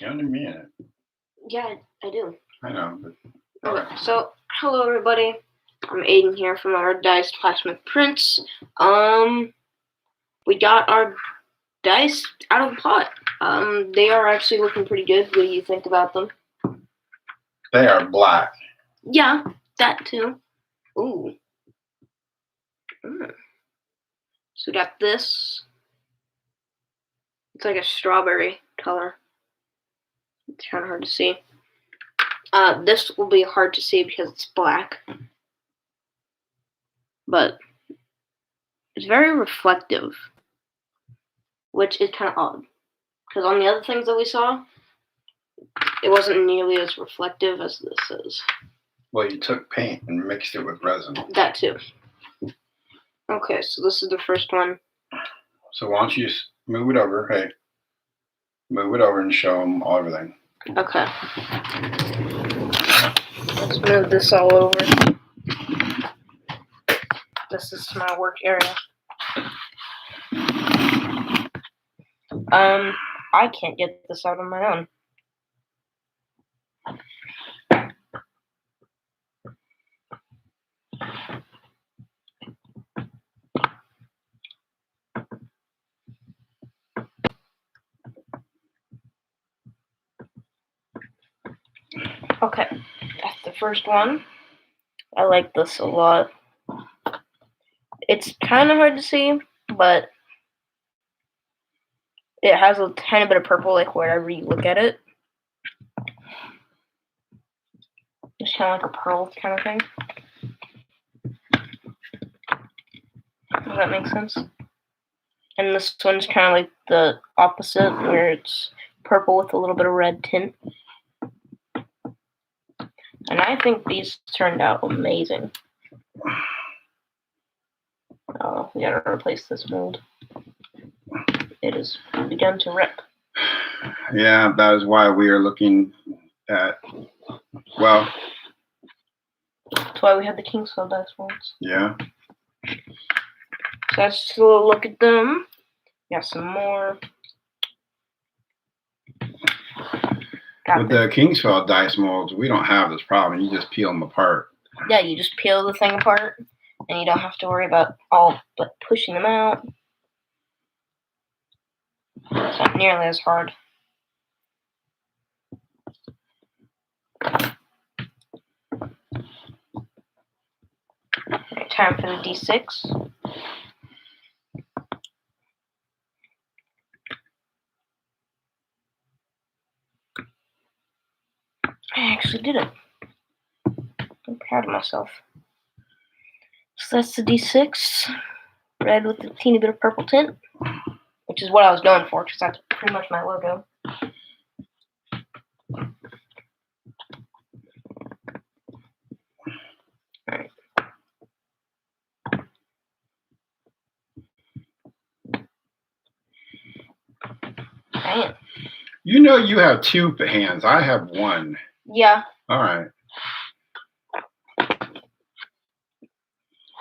You don't need me in it. Yeah, I do. I know, but... Okay, so, hello everybody. I'm Aidan here from our Dice Blacksmith Prints. We got our dice out of the pot. They are actually looking pretty good. What do you think about them? They are black. Yeah, that too. Ooh. So we got this. It's like a strawberry color. It's kind of hard to see. This will be hard to see because it's black. But it's very reflective, which is kind of odd. Because on the other things that we saw, it wasn't nearly as reflective as this is. Well, you took paint and mixed it with resin. That too. Okay, so this is the first one. So why don't you move it over? Hey, move it over and show them everything. Okay. Let's move this all over. This is my work area. I can't get this out on my own. Okay, that's the first one. I like this a lot. It's kind of hard to see, but it has a tiny bit of purple, like wherever you look at it. It's kind of like a pearl kind of thing. Does that make sense? And this one's kind of like the opposite, where it's purple with a little bit of red tint. And I think these turned out amazing. Oh, we gotta replace this mold. It has begun to rip. Yeah, that is why we are looking at, well... That's why we had the Kingsfell dice molds. Yeah. So let's just a little look at them. Got some more. With the Kingsfell dice molds, we don't have this problem. You just peel them apart. Yeah, you just peel the thing apart, and you don't have to worry about all but pushing them out. It's not nearly as hard. Okay, time for the D6. I actually did it. I'm proud of myself. So that's the D6. Red with a teeny bit of purple tint, which is what I was going for, because that's pretty much my logo. Alright. Damn. You know you have two hands. I have one. Yeah. All right.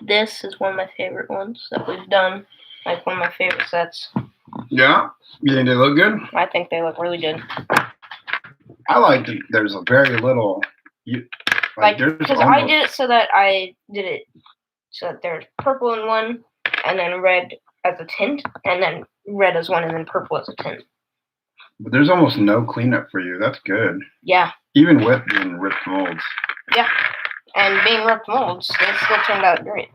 This is one of my favorite ones that we've done. Like one of my favorite sets. Yeah? You think they look good? I think they look really good. I like that there's a very little... Because I did it so that there's purple in one, and then red as a tint, and then red as one, and then purple as a tint. But there's almost no cleanup for you. That's good. Yeah. Even with being ripped molds. Yeah. And being ripped molds, they still turned out great.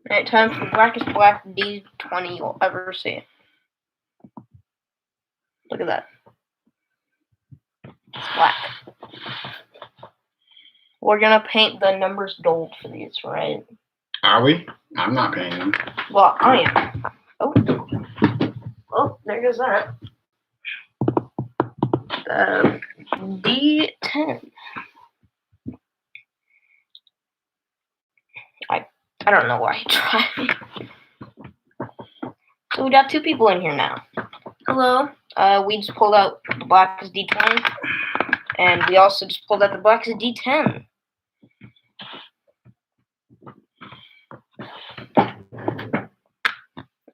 Alright, time for the Blackest Black D20 you'll ever see. Look at that. It's black. We're gonna paint the numbers gold for these, right? Are we? I'm not painting them. Well, I am. Oh, there goes that. D10. I don't know why I tried. So we got two people in here now. Hello. We just pulled out the Blackest D20, And we also just pulled out the Blackest D10.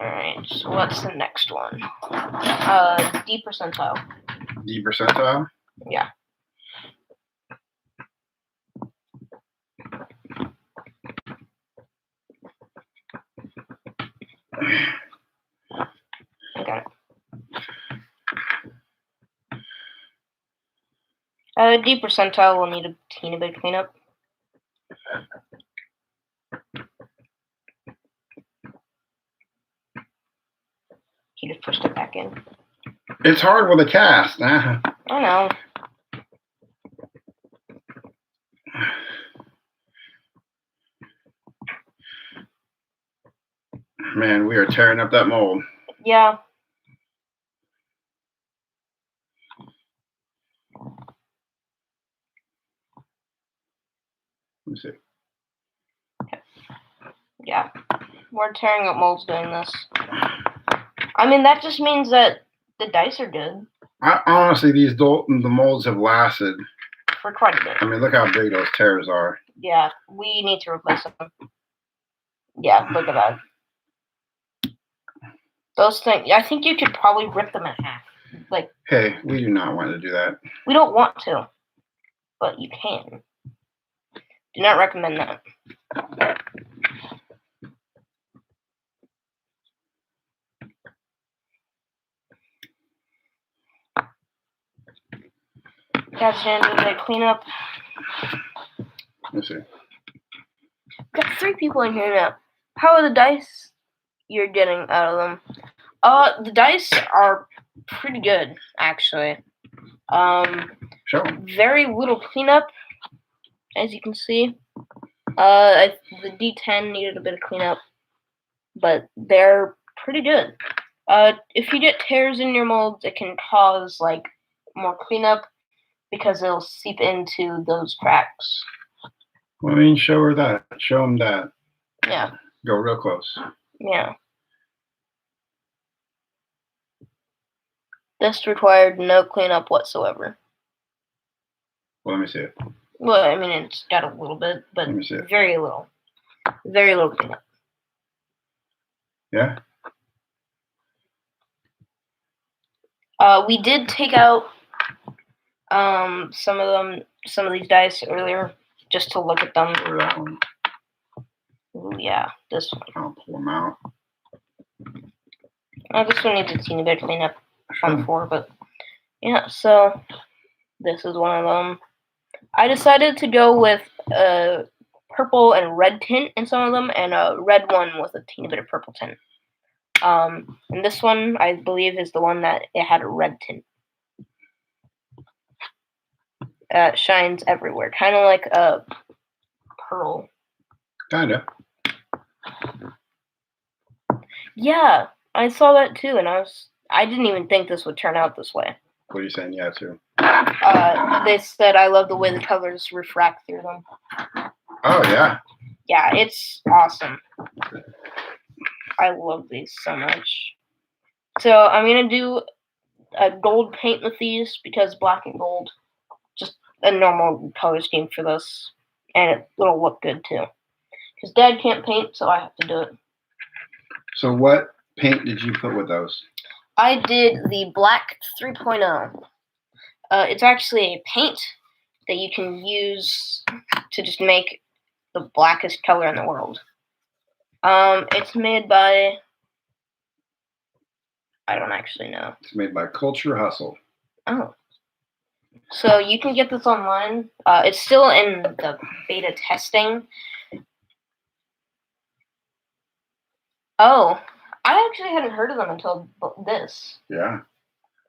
Alright, so what's the next one? D percentile. D percentile? Yeah. Okay. D percentile will need a teeny bit of cleanup. He just pushed it back in. It's hard with a cast. I know. Man, we are tearing up that mold. Yeah. Let me see. Yeah. We're tearing up molds doing this. I mean, that just means that the dice are good. Honestly, the molds have lasted For quite a bit. I mean, look how big those tears are. Yeah, we need to replace them. Yeah, look at that. Those things, I think you could probably rip them in half. Like, hey, we do not want to do that. We don't want to, but you can. Do not recommend that. Guys, gonna do a cleanup. Let's see. Got 3 people in here now. How are the dice you're getting out of them? The dice are pretty good, actually. Show 'em. Very little cleanup, as you can see. The D10 needed a bit of cleanup, but they're pretty good. If you get tears in your molds, it can cause like more cleanup because it'll seep into those cracks. Well, I mean, show her that. Show them that. Yeah. Go real close. Yeah. This required no cleanup whatsoever. Well, let me see it. Well, I mean, it's got a little bit, but Let me see it. very little. Very little cleanup. Yeah? We did take out some of these dice earlier, just to look at them. Or that one. Ooh, yeah, this one. I'll pull them out. This one needs a teeny bit of cleanup on the floor, but yeah, so this is one of them. I decided to go with a purple and red tint in some of them, and a red one with a teeny bit of purple tint. And this one, I believe, is the one that it had a red tint. Shines everywhere, kind of like a pearl. Kinda. Yeah, I saw that too, and I didn't even think this would turn out this way. What are you saying? Yeah, too. They said I love the way the colors refract through them. Oh, yeah. Yeah, it's awesome. I love these so much. So I'm going to do a gold paint with these because black and gold, just a normal color scheme for this. And it'll look good too. Because Dad can't paint, so I have to do it. So what paint did you put with those? I did the Black 3.0. It's actually a paint that you can use to just make the blackest color in the world. It's made by... I don't actually know. It's made by Culture Hustle. Oh. So you can get this online. It's still in the beta testing. Oh. I actually hadn't heard of them until this. Yeah.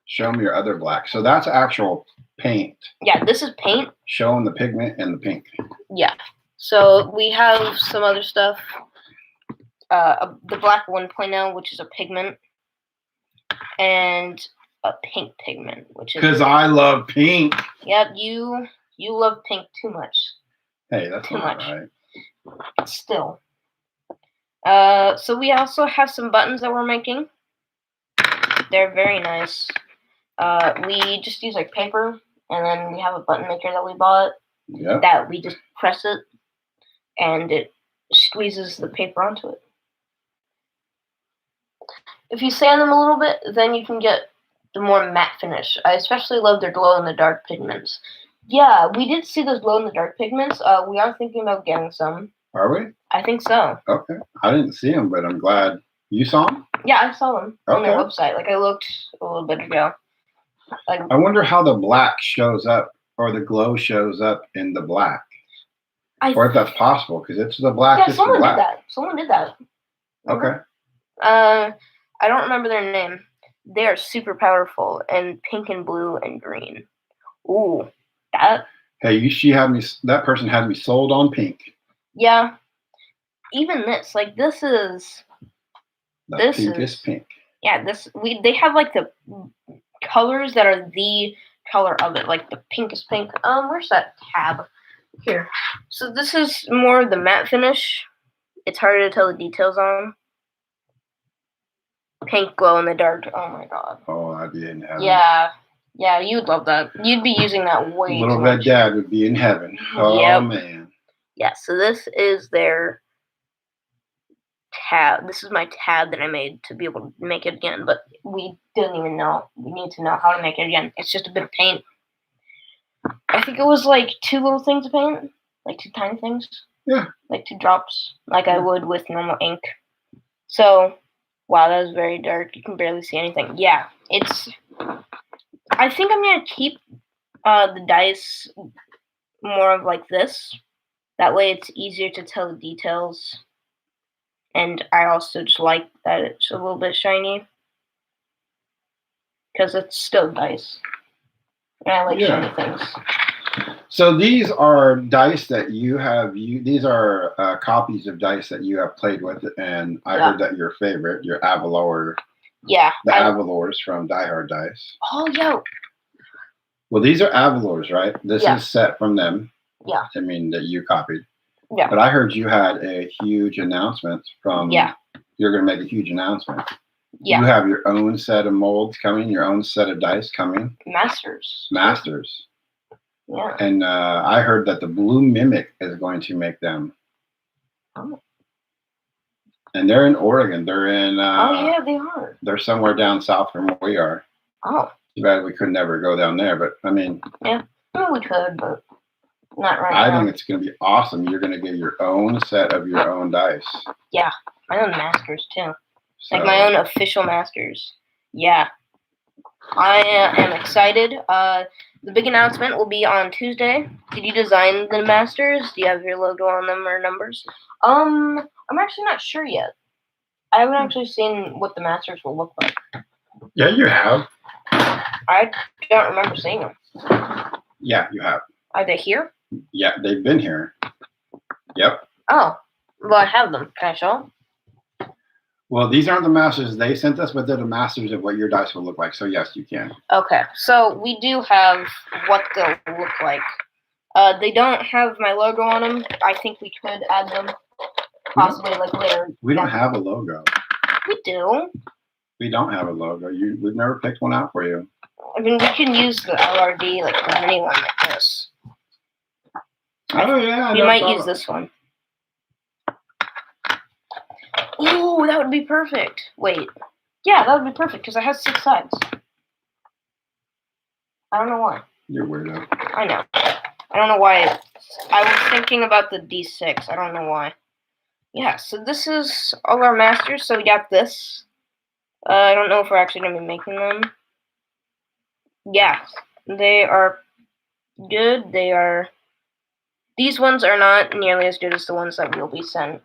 Show them your other black. So that's actual paint. Yeah, this is paint. Show them the pigment and the pink. Yeah. So we have some other stuff. The black 1.0, which is a pigment. And a pink pigment, which is... Because I love pink. Yep, you love pink too much. Hey, that's Too not much. right. Still. So we also have some buttons that we're making. They're very nice. We just use like paper And then we have a button maker that we bought. Yep. That we just press it, and it squeezes the paper onto it. If you sand them a little bit, then you can get the more matte finish. I especially love their glow-in-the-dark pigments. Yeah, we did see those glow-in-the-dark pigments. We are thinking about getting some. Are we? I think so. Okay. I didn't see them, but I'm glad you saw them. Yeah, I saw them on their website. Like, I looked a little bit ago. Like, I wonder how the black shows up, or the glow shows up in the black. Or if that's possible, because it's the black. Yeah, someone did that. Someone did that. Remember? Okay. I don't remember their name. They are super powerful, and pink and blue and green. Ooh, that. Hey, that person had me sold on pink. Yeah. Even this, like, this is. This is pink. Yeah, they have like the colors that are the color of it, like the pinkest pink. Where's that tab? Here. So this is more the matte finish. It's harder to tell the details on. Pink glow in the dark. Oh my god. Oh, I'd be in heaven. Yeah. Yeah, you'd love that. You'd be using that way too much. Little red dad would be in heaven. Oh, yep. Man. Yeah, so this is their tab. This is my tab that I made to be able to make it again, but we didn't even know. We need to know how to make it again. It's just a bit of paint. I think it was like 2 little things of paint. Like 2 tiny things. Yeah. Like 2 drops. Like I would with normal ink. So, wow, that was very dark. You can barely see anything. Yeah, I think I'm going to keep the dice more of like this. That way it's easier to tell the details. And I also just like that it's a little bit shiny. Because it's still dice. And I like shiny things. So these are dice that you have. These are copies of dice that you have played with. And I heard that your favorite, your Avalor. Yeah. The Avalors from Die Hard Dice. Oh, yeah. Well, these are Avalors, right? This is set from them. Yeah. I mean, that you copied. Yeah. But I heard you had a huge announcement from. Yeah. You're going to make a huge announcement. Yeah. You have your own set of molds coming, your own set of dice coming. Masters. Yeah. And I heard that the Blue Mimic is going to make them. Oh. And they're in Oregon. They're in. Oh, yeah, they are. They're somewhere down south from where we are. Oh. Too bad we could never go down there, but I mean. Yeah, well, we could, but not right now. I think it's going to be awesome. You're going to get your own set of your own dice. Yeah, my own masters too. So, like my own official masters. Yeah. I am excited. The big announcement will be on Tuesday. Did you design the masters? Do you have your logo on them or numbers? I'm actually not sure yet. I haven't actually seen what the masters will look like. Yeah, you have. I don't remember seeing them. Yeah, you have. Are they here? Yeah, they've been here. Yep. Oh, well, I have them. Can I show them? Well, these aren't the masters they sent us, but they're the masters of what your dice will look like. So, yes, you can. Okay, so we do have what they'll look like. They don't have my logo on them. I think we could add them possibly like later. We don't have a logo. We do. We don't have a logo. We've never picked one out for you. I mean, we can use the LRD, like the mini one like this. Oh, yeah. We might use this one. Ooh, that would be perfect. Wait. Yeah, that would be perfect because it has 6 sides. I don't know why. You're weirdo. I know. I don't know why. I was thinking about the D6. I don't know why. Yeah, so this is all our masters. So we got this. I don't know if we're actually going to be making them. Yeah, they are good. These ones are not nearly as good as the ones that will be sent.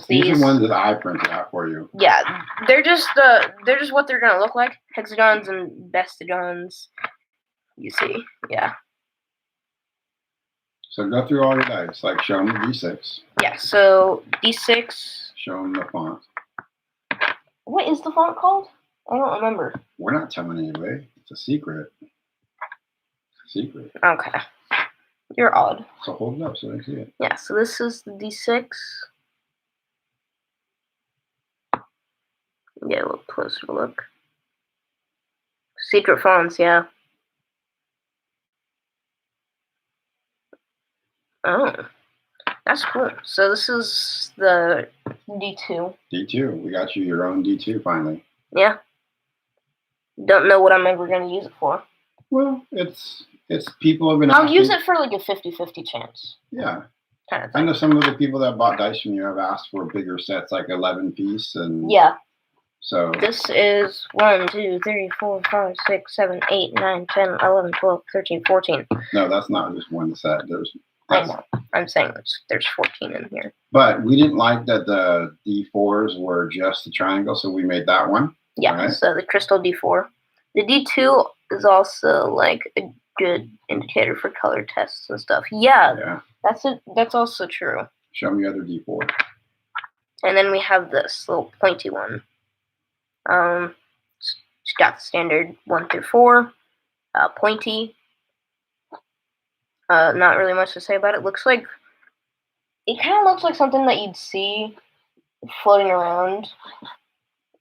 These are ones that I printed out for you. Yeah, they're just what they're gonna look like. Hexagons and bestagons. You see, yeah. So go through all your dice. Like show them the D6. Yeah. So D6. Show them the font. What is the font called? I don't remember. We're not telling anybody. It's a secret. Secret. Okay. You're odd. So hold it up so they see it. Yeah. So this is the D6. Yeah, a little closer look. Secret fonts, yeah. Oh, that's cool. So this is the D2. D2. We got you your own D2 finally. Yeah. Don't know what I'm ever going to use it for. Well, it's people have been I'll asking. use it for like a 50-50 chance. Yeah. Kind of I thing. know some of the people that bought dice from you have asked for bigger sets, like 11 piece, and Yeah. so this is 1, 2, 3, 4, 5, 6, 7, 8, 9, 10, 11, 12, 13, 14. No, that's not just one set. I know. I'm saying there's 14 in here. But we didn't like that the D4s were just the triangle, so we made that one. Yeah, right? So the crystal D4. The D2 is also like a good indicator for color tests and stuff. Yeah. That's also true. Show me other D4. And then we have this little pointy one. It's got the standard 1 through 4. Pointy. Not really much to say about it. It kind of looks like something that you'd see floating around,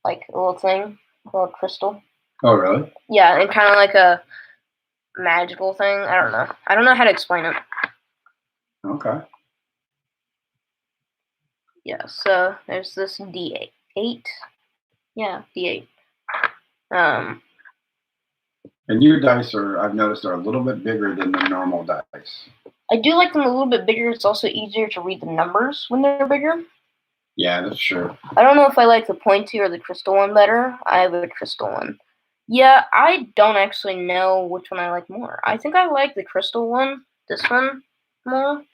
like a little thing, a little crystal. Oh, really? Yeah, and kind of like a magical thing. I don't know. I don't know how to explain it. Okay. Yeah, so there's this D8. Yeah, D8. And your dice I've noticed, are a little bit bigger than the normal dice. I do like them a little bit bigger. It's also easier to read the numbers when they're bigger. Yeah, that's true. I don't know if I like the pointy or the crystal one better. I have a crystal one. Yeah, I don't actually know which one I like more. I think I like the crystal one, this one, more.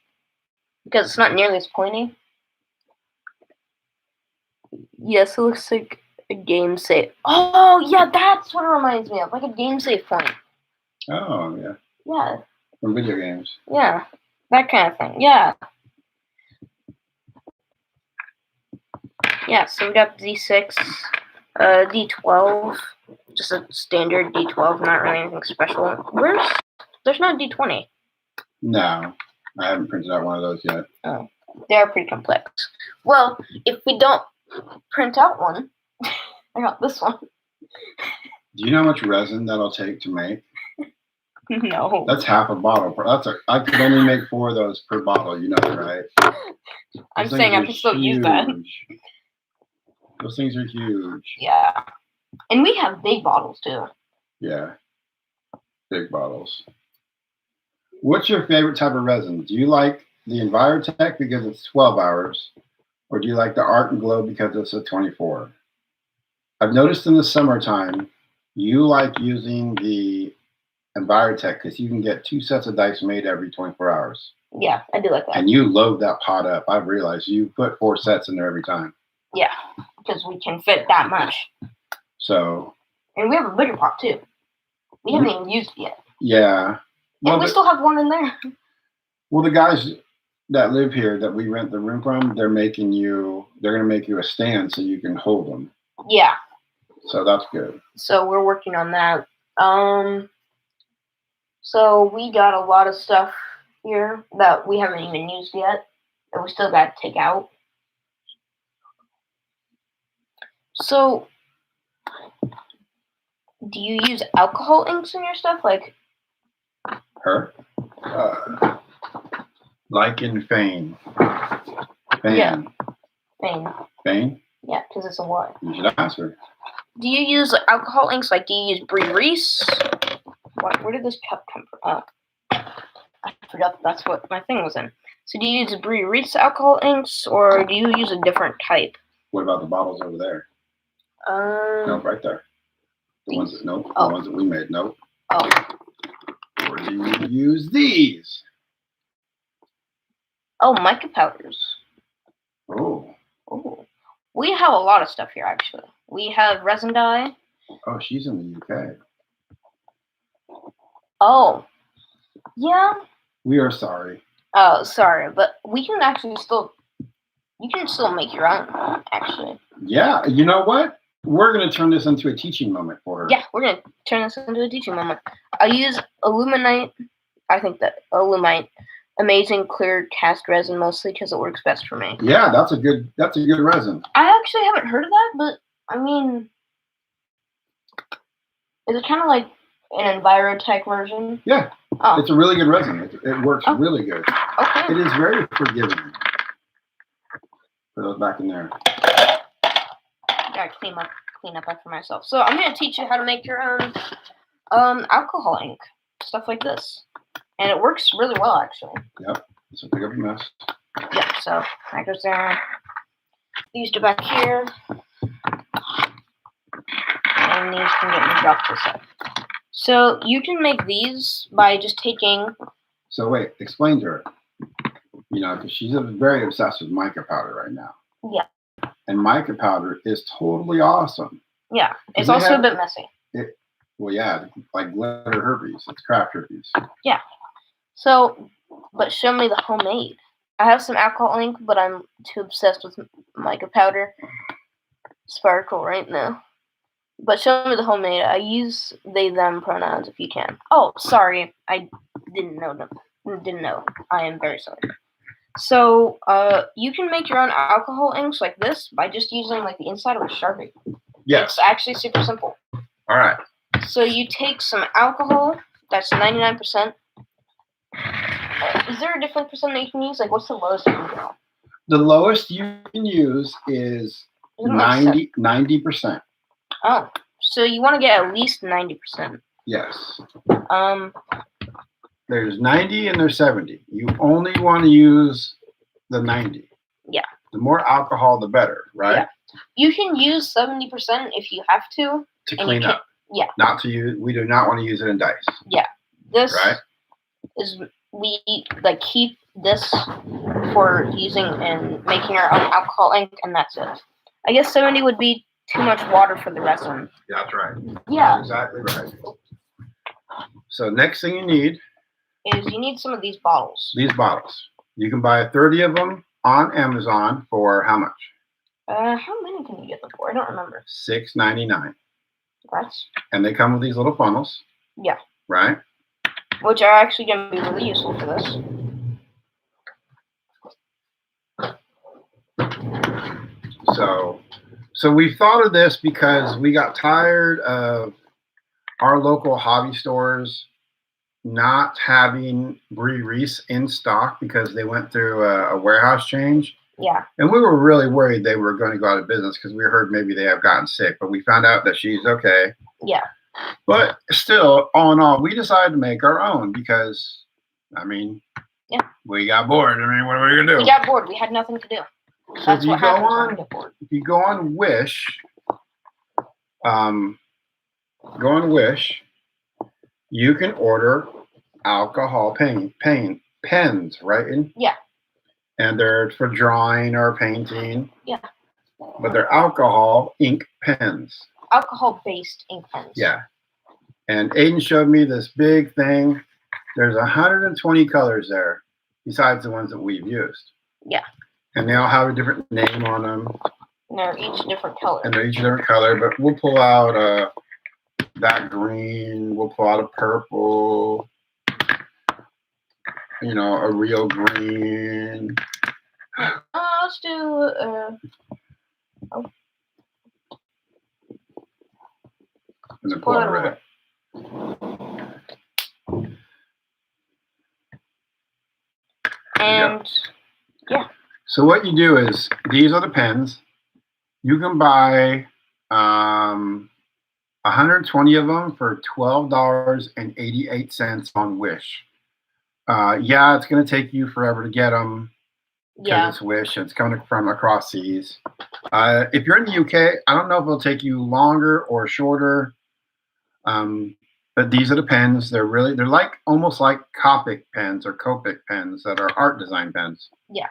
Because it's not nearly as pointy. Yes, it looks like a game save. Oh, yeah, that's what it reminds me of. Like a game save point. Oh, yeah. Yeah. From video games. Yeah, that kind of thing. Yeah. Yeah, so we got D6, D12, just a standard D12, not really anything special. There's no D20. No, I haven't printed out one of those yet. Oh, they're pretty complex. Well, if we don't print out one, I got this one. Do you know how much resin that'll take to make? No. That's half a bottle. I could only make 4 of those per bottle. You know that, right? I'm saying I can still use that. Those things are huge. Yeah. And we have big bottles, too. Yeah. Big bottles. What's your favorite type of resin? Do you like the Envirotech because it's 12 hours? Or do you like the Art and Glow because it's a 24? I've noticed in the summertime, you like using the Envirotech because you can get 2 sets of dice made every 24 hours. Yeah, I do like that. And you load that pot up. I've realized you put 4 sets in there every time. Yeah, because we can fit that much. So. And we have a bigger pot too. We haven't even used it yet. Yeah. Well, and we still have one in there. Well, the guys that live here that we rent the room from, they're going to make you a stand so you can hold them. Yeah. So that's good. So we're working on that. So we got a lot of stuff here that we haven't even used yet that we still got to take out. So, do you use alcohol inks in your stuff? Like her? Like in Fane. Fane. Yeah. Fane. Fane? Yeah, because it's a what? You should ask her. Do you use alcohol inks? Like, do you use Brie Reese? Where did this cup come from? Oh, I forgot that's what my thing was in. So, do you use Brie Reese alcohol inks, or do you use a different type? What about the bottles over there? No, right there. The ones that the ones that we made. Nope. Oh. Or do you use these? Oh, mica powders. Oh. Oh. We have a lot of stuff here, actually. We have resin dye. Oh, she's in the UK. Oh. Yeah. We are sorry. Oh, sorry, but we can actually you can still make your own, actually. Yeah, you know what? We're going to turn this into a teaching moment for her. Yeah, we're going to turn this into a teaching moment. I use Illuminite. I think that Illuminite, amazing clear cast resin mostly because it works best for me. Yeah, that's a good resin. I actually haven't heard of that, but I mean, is it kind of like an Envirotech version? Yeah, Oh. It's a really good resin. It works really good. Okay. It is very forgiving. Put those back in there. Gotta clean up after myself. So I'm gonna teach you how to make your own alcohol ink, stuff like this, and it works really well actually. Yep. So pick up a mess. Yeah. So that goes there. These go back here, and these can get moved off to the side. So you can make these by just taking. So wait, explain to her. You know, because she's very obsessed with mica powder right now. Yeah. And mica powder is totally awesome. Yeah, it's also a bit messy. Well, yeah, like glitter herpes. It's craft herpes. Yeah. So, but show me the homemade. I have some alcohol ink, but I'm too obsessed with mica powder. Sparkle right now. But show me the homemade. I use they, them pronouns if you can. Oh, sorry. I didn't know them. Didn't know. I am very sorry. So, you can make your own alcohol inks like this by just using like the inside of a Sharpie. Yes. It's actually super simple. All right. So you take some alcohol. That's 99%. Is there a different percent that you can use? Like, what's the lowest you can go? The lowest you can use is 90%. Oh, so you want to get at least 90%. Yes. There's 90 and there's 70. You only want to use the 90. Yeah. The more alcohol, the better, right? Yeah. You can use 70% if you have to. To clean up. Yeah. Not to use. We do not want to use it in dice. Yeah. This right? is we like keep this for using and making our own alcohol ink, and that's it. I guess 70 would be too much water for the resin. Yeah, that's right. Yeah. That's exactly right. So next thing you need is you need some of these bottles. These bottles. You can buy 30 of them on Amazon for how much? How many can you get them for? I don't remember. $6.99. That's. And they come with these little funnels. Yeah. Right? Which are actually going to be really useful for this. So we thought of this because we got tired of our local hobby stores not having Brie Reese in stock because they went through a warehouse change. Yeah. And we were really worried they were going to go out of business because we heard maybe they have gotten sick, but we found out that she's okay. Yeah. But still, all in all, we decided to make our own because, I mean, yeah, we got bored. I mean, what are we going to do? We got bored. We had nothing to do. So if you go on Wish, you can order alcohol pens, right? Yeah. And they're for drawing or painting. Yeah. But they're alcohol ink pens. Alcohol-based ink pens. Yeah. And Aidan showed me this big thing. There's 120 colors there, besides the ones that we've used. Yeah. And they all have a different name on them. And they're each different color. But we'll pull out that green. We'll pull out a purple. You know, a real green. Let's do And then pull out a red. And yeah. So what you do is, these are the pens. You can buy 120 of them for $12.88 on Wish. Yeah, it's going to take you forever to get them. Yeah. It's Wish. It's coming from across seas. If you're in the UK, I don't know if it'll take you longer or shorter. But these are the pens. They're like almost like Copic pens or Copic pens that are art design pens. Yeah.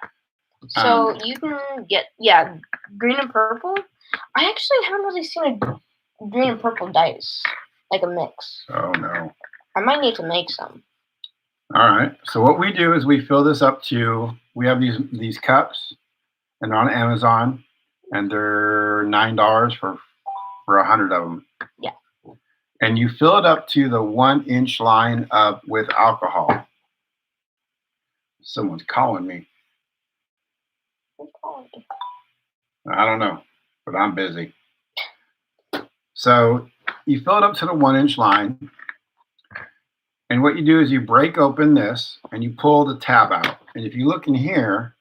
So you can get green and purple. I actually haven't really seen a green and purple dice, like a mix. Oh no. I might need to make some. All right. So what we do is we fill this up to. We have these cups, and they're on Amazon, and they're $9 for 100 of them. Yeah. And you fill it up to the 1-inch line with alcohol. Someone's calling me. Who's calling me? I don't know, but I'm busy. So you fill it up to the 1-inch line, And what you do is you break open this and you pull the tab out. And if you look in here,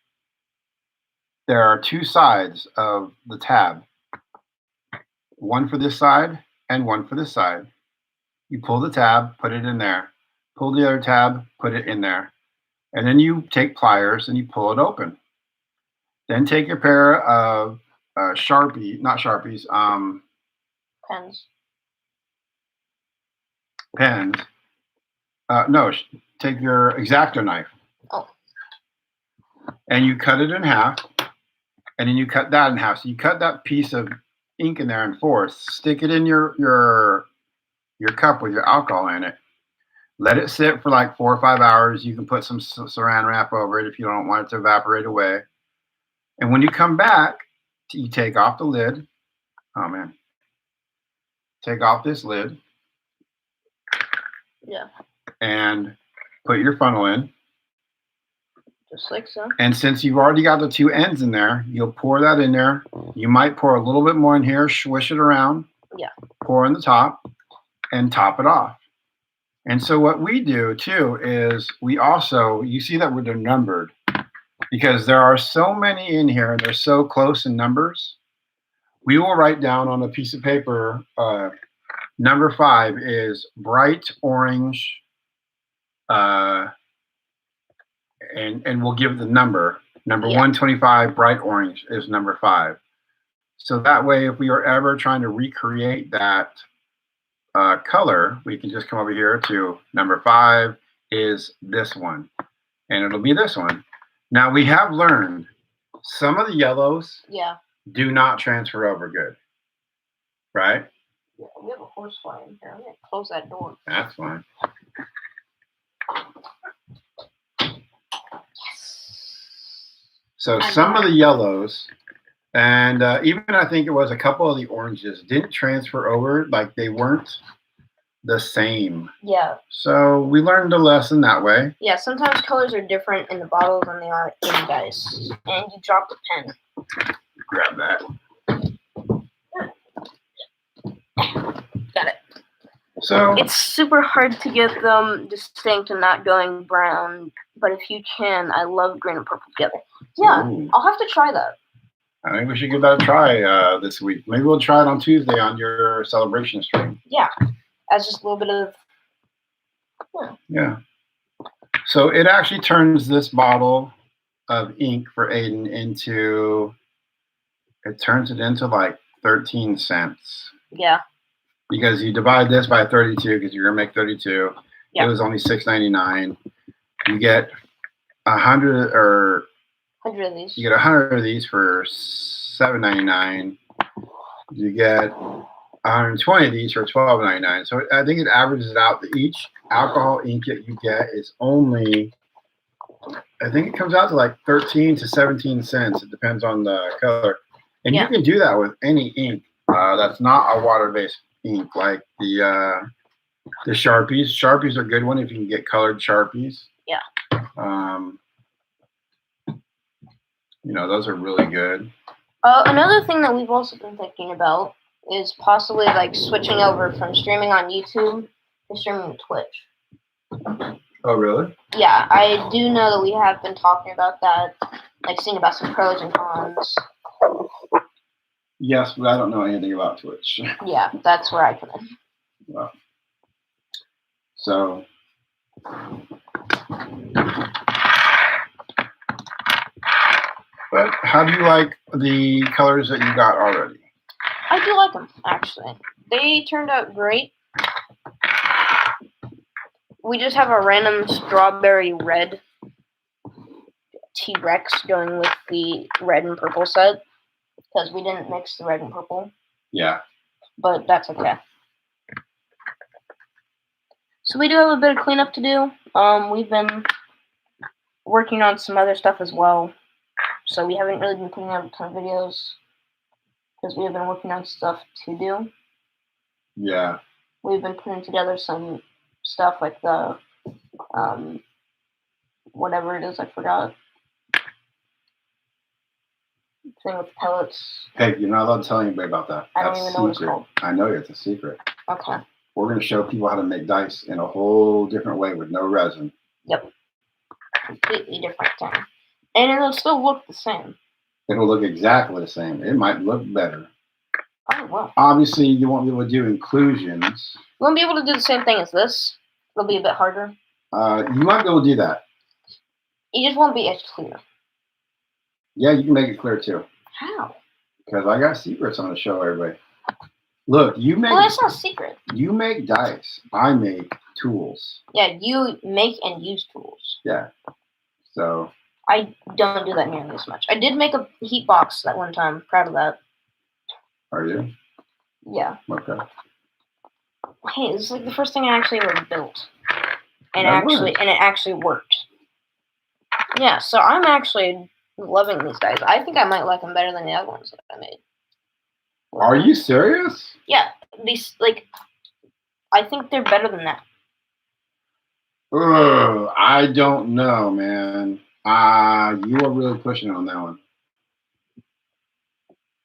there are two sides of the tab. One for this side and one for this side. You pull the tab, put it in there. Pull the other tab, put it in there. And then you take pliers and you pull it open. Then take your pair of not Sharpies, pens. No, take your X-Acto knife. Oh. And you cut it in half, and then you cut that in half. So you cut that piece of ink in there in fourths, stick it in your cup with your alcohol in it. Let it sit for like 4 or 5 hours. You can put some saran wrap over it if you don't want it to evaporate away. And when you come back, you take off the lid. Oh man. Take off this lid. Yeah. And put your funnel in. Just like so. And since you've already got the two ends in there, you'll pour that in there. You might pour a little bit more in here, swish it around. Yeah. Pour in the top and top it off. And so what we do too is we also, you see that they're numbered because there are so many in here and they're so close in numbers. We will write down on a piece of paper, number 5 is bright orange, and we'll give the number. Number 125, bright orange is number 5. So that way, if we are ever trying to recreate that color, we can just come over here to number 5 is this one, and it'll be this one. Now we have learned some of the yellows do not transfer over good, right? Yeah, we have a horse fly in here. I'm gonna close that door. That's fine. So some of the yellows, and even I think it was a couple of the oranges, didn't transfer over, like they weren't the same. Yeah. So we learned a lesson that way. Yeah, sometimes colors are different in the bottle than they are in dice. And you drop the pen. Grab that. Got it. So it's super hard to get them distinct and not going brown, but if you can, I love green and purple together. Yeah, ooh. I'll have to try that. I think we should give that a try this week. Maybe we'll try it on Tuesday on your celebration stream. Yeah, as just a little bit of. Yeah. So it actually turns this bottle of ink for Aidan into. It turns it into like 13 cents. Yeah. Because you divide this by 32 because you're gonna make 32. Yep. It was only $6.99. You get 100 or 100 of these. You get 100 of these for $7.99. You get 120 of these for $12.99. So I think it averages it out that each alcohol ink that you get is only, I think it comes out to like 13 to 17 cents. It depends on the color. And you can do that with any ink that's not a water-based ink, like the Sharpies. Sharpies are a good one if you can get colored Sharpies. Yeah. You know, those are really good. Another thing that we've also been thinking about is possibly like switching over from streaming on YouTube to streaming to Twitch. Oh, really? Yeah, I do know that we have been talking about that, like seeing about some pros and cons. Yes, but I don't know anything about Twitch. Yeah, that's where I come in. Well, so but how do you like the colors that you got already? I do like them, actually. They turned out great. We just have a random strawberry red T-Rex going with the red and purple set. Because we didn't mix the red and purple. Yeah. But that's okay. So we do have a bit of cleanup to do. We've been working on some other stuff as well. So we haven't really been putting out a ton of videos. Because we have been working on stuff to do. Yeah. We've been putting together some stuff like the, whatever it is, I forgot. Thing with pellets. Hey, you're not allowed to tell anybody about that. I don't even know what it's called. I know it's a secret. Okay. we're going to show people how to make dice in a whole different way with no resin. Yep. Completely different thing. And it'll still look the same. It'll look exactly the same. It might look better. Oh, well. Obviously, you won't be able to do inclusions. You won't be able to do the same thing as this. It'll be a bit harder. You might be able to do that. It just won't be as clear. Yeah, you can make it clear too. How? Because I got secrets I'm going to show everybody. Look, you make. Well, that's not a secret. You make dice. I make tools. Yeah, you make and use tools. Yeah. So. I don't do that nearly as much. I did make a heat box that one time. Proud of that. Are you? Yeah. Okay. Hey, this is like the first thing I actually ever built, and That it actually worked. Yeah, so I'm actually loving these dice. I think I might like them better than the other ones that I made. Are you serious? Yeah, these I think they're better than that. I don't know, man. You are really pushing it on that one.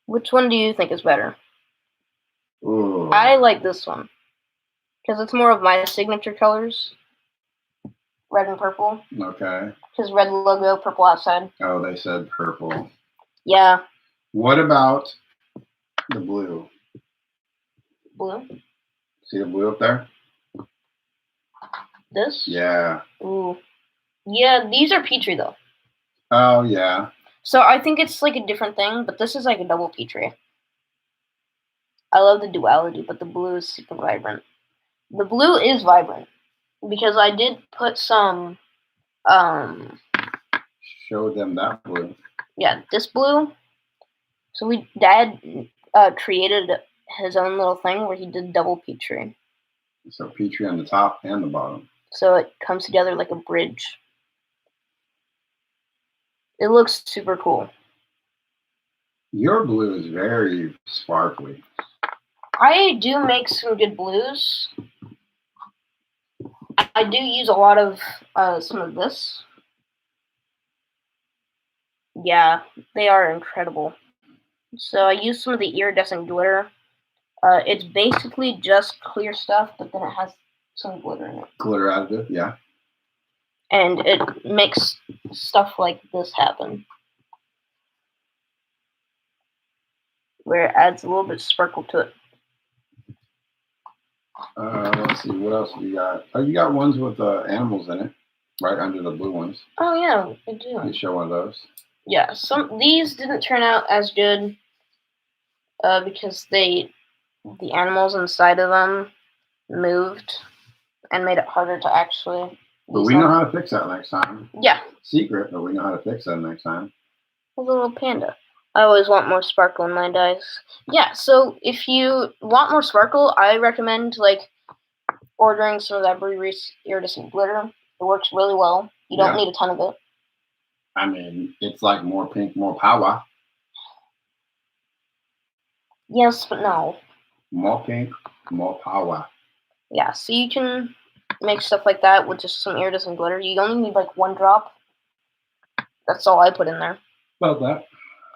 Which one do you think is better? Ooh. I like this one because it's more of my signature colors, red and purple. Okay. Because red logo, purple outside. Oh, they said purple. Yeah. What about the blue? Blue? See the blue up there? This? Yeah. Ooh. Yeah, these are Petri though. Oh, yeah. So I think it's like a different thing, but this is like a double Petri. I love the duality, but the blue is super vibrant. The blue is vibrant because I did put some Show them that blue. Yeah, this blue. So Dad created his own little thing where he did double Petri. So Petri on the top and the bottom. So it comes together like a bridge. It looks super cool. Your blue is very sparkly. I do make some good blues. I do use a lot of some of this. Yeah, they are incredible. So I use some of the iridescent glitter. It's basically just clear stuff, but then it has some glitter in it. Glitter additive, yeah. And it makes stuff like this happen. Where it adds a little bit of sparkle to it. Let's see, what else you got? Oh, you got ones with animals in it, right under the blue ones. Oh yeah, I do. You show one of those. Yeah, these didn't turn out as good because the animals inside of them moved and made it harder to actually. But we know how to fix that next time. Yeah. Secret, but we know how to fix that next time. A little panda. I always want more sparkle in my dice. Yeah, so if you want more sparkle, I recommend ordering some of that Brewery's iridescent glitter. It works really well. You don't need a ton of it. I mean, it's like more pink, more power. Yes, but no. More pink, more power. Yeah, so you can make stuff like that with just some iridescent glitter. You only need one drop. That's all I put in there. About that.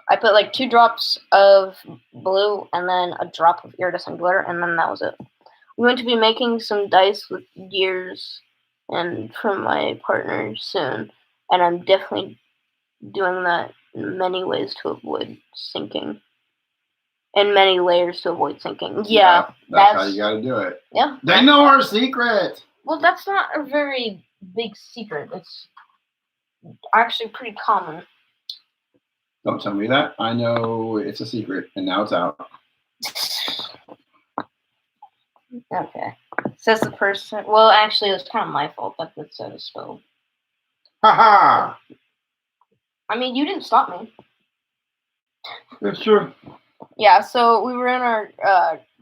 I put 2 drops of blue and then a drop of iridescent glitter, and then that was it. I'm going to be making some dice with gears and from my partner soon, and I'm definitely doing that in many ways to avoid sinking. And many layers to avoid sinking. Yeah, that's how you gotta do it. Yeah. They know our secret! Well, that's not a very big secret. It's actually pretty common. Don't tell me that. I know it's a secret, and now it's out. Okay. Says the person. Well, actually, it was kind of my fault that the soda spilled. Ha! I mean, you didn't stop me. It's true. Yeah, so we were in our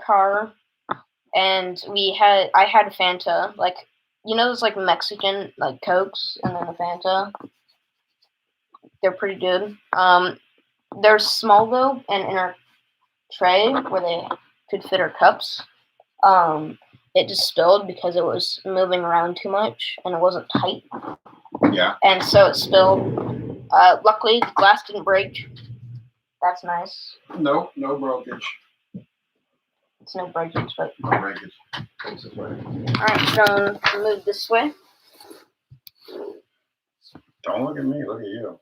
car, and I had a Fanta, those Mexican Cokes, and then a Fanta. They're pretty good. They're small though, and in our tray where they could fit our cups, it just spilled because it was moving around too much and it wasn't tight. Yeah. And so it spilled. Luckily, the glass didn't break. That's nice. No brokerage. It's no breakage, but No breakage. Face this way. alright, so move this way. Don't look at me, look at you.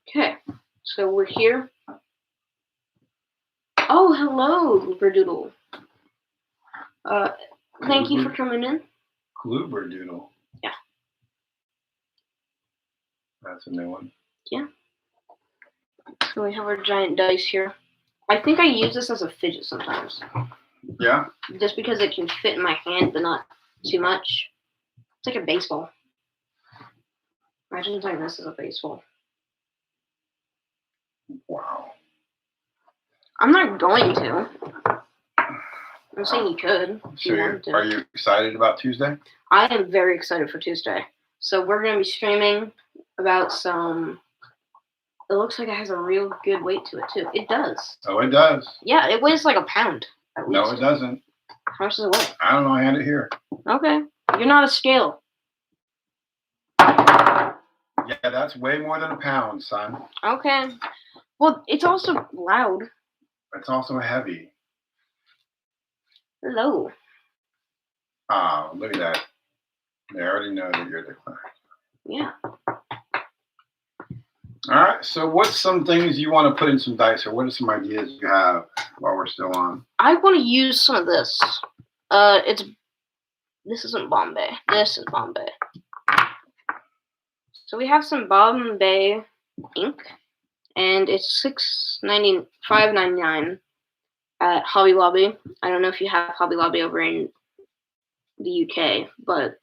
Okay, so we're here. Oh, hello, Verdoodle. Thank you for coming in. Kluber Doodle. Yeah. That's a new one. Yeah. So we have our giant dice here. I think I use this as a fidget sometimes. Yeah? Just because it can fit in my hand, but not too much. It's like a baseball. Imagine doing this as a baseball. Wow. I'm not going to. I'm saying you could if you wanted to. Are you excited about Tuesday? I am very excited for Tuesday. So we're going to be streaming about some... It looks like it has a real good weight to it, too. It does. Oh, it does. Yeah, it weighs like a pound, at least. No, it doesn't. How much does it weigh? I don't know. I had it here. Okay. You're not a scale. Yeah, that's way more than a pound, son. Okay. Well, it's also loud. It's also heavy. Hello. Oh, look at that. They already know that you're declined. Yeah. All right. So what's some things you want to put in some dice, or what are some ideas you have while we're still on? I want to use some of this. This isn't Bombay. This is Bombay. So we have some Bombay ink, and it's $5.99 at Hobby Lobby. I don't know if you have Hobby Lobby over in the UK, but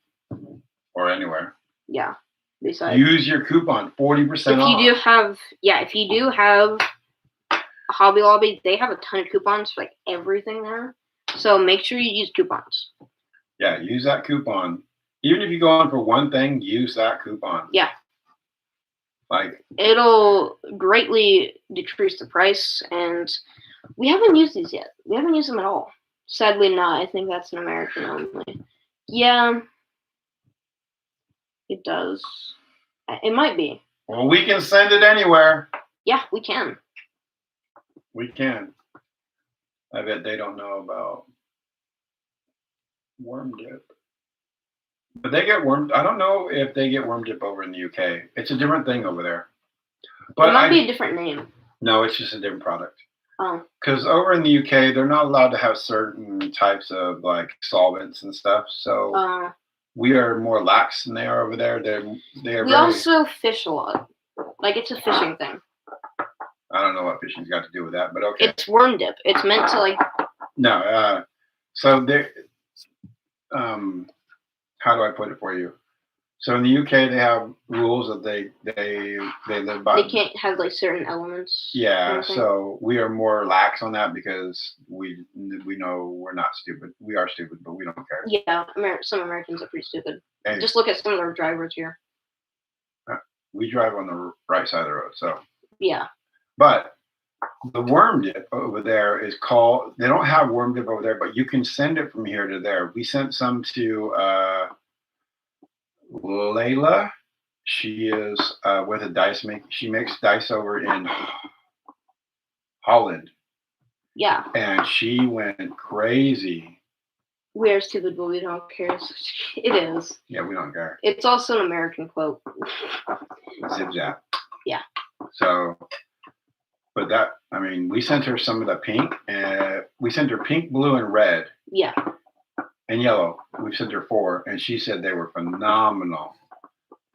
Or anywhere. yeah. Besides, use your coupon, 40% off. If you do have a Hobby Lobby, they have a ton of coupons for like everything there. So make sure you use coupons. Yeah, use that coupon. Even if you go on for one thing, use that coupon. Yeah. Like, it'll greatly decrease the price, and we haven't used these yet. We haven't used them at all. Sadly not. I think that's an American only. Yeah. It does. It might be. well, we can send it anywhere. Yeah, we can. We can. I bet they don't know about worm dip. But they get worm. I don't know if they get worm dip over in the UK. It's a different thing over there. But it might be a different name. No, it's just a different product. Oh. Because over in the UK, they're not allowed to have certain types of like solvents and stuff. So we are more lax than they are over there. We also fish a lot. Like, it's a fishing thing. I don't know what fishing's got to do with that, but okay. It's worm dip. It's meant to like. No. So they. How do I put it for you? So in the UK, they have rules that they live by. They can't have like certain elements. Yeah. So we are more lax on that because we know we're not stupid. We are stupid, but we don't care. Yeah, some Americans are pretty stupid. And just look at some of their drivers here. We drive on the right side of the road, so. Yeah. But the worm dip over there is called. They don't have worm dip over there, but you can send it from here to there. We sent some to Layla. She is with a dice make. She makes dice over in Holland. Yeah. And she went crazy. We are stupid, but we don't care. It is. Yeah, we don't care. It's also an American quote. Zip zap. Yeah. So, but that, I mean, we sent her some of the pink, and we sent her pink, blue, and red. Yeah. And yellow. We sent her 4, and she said they were phenomenal.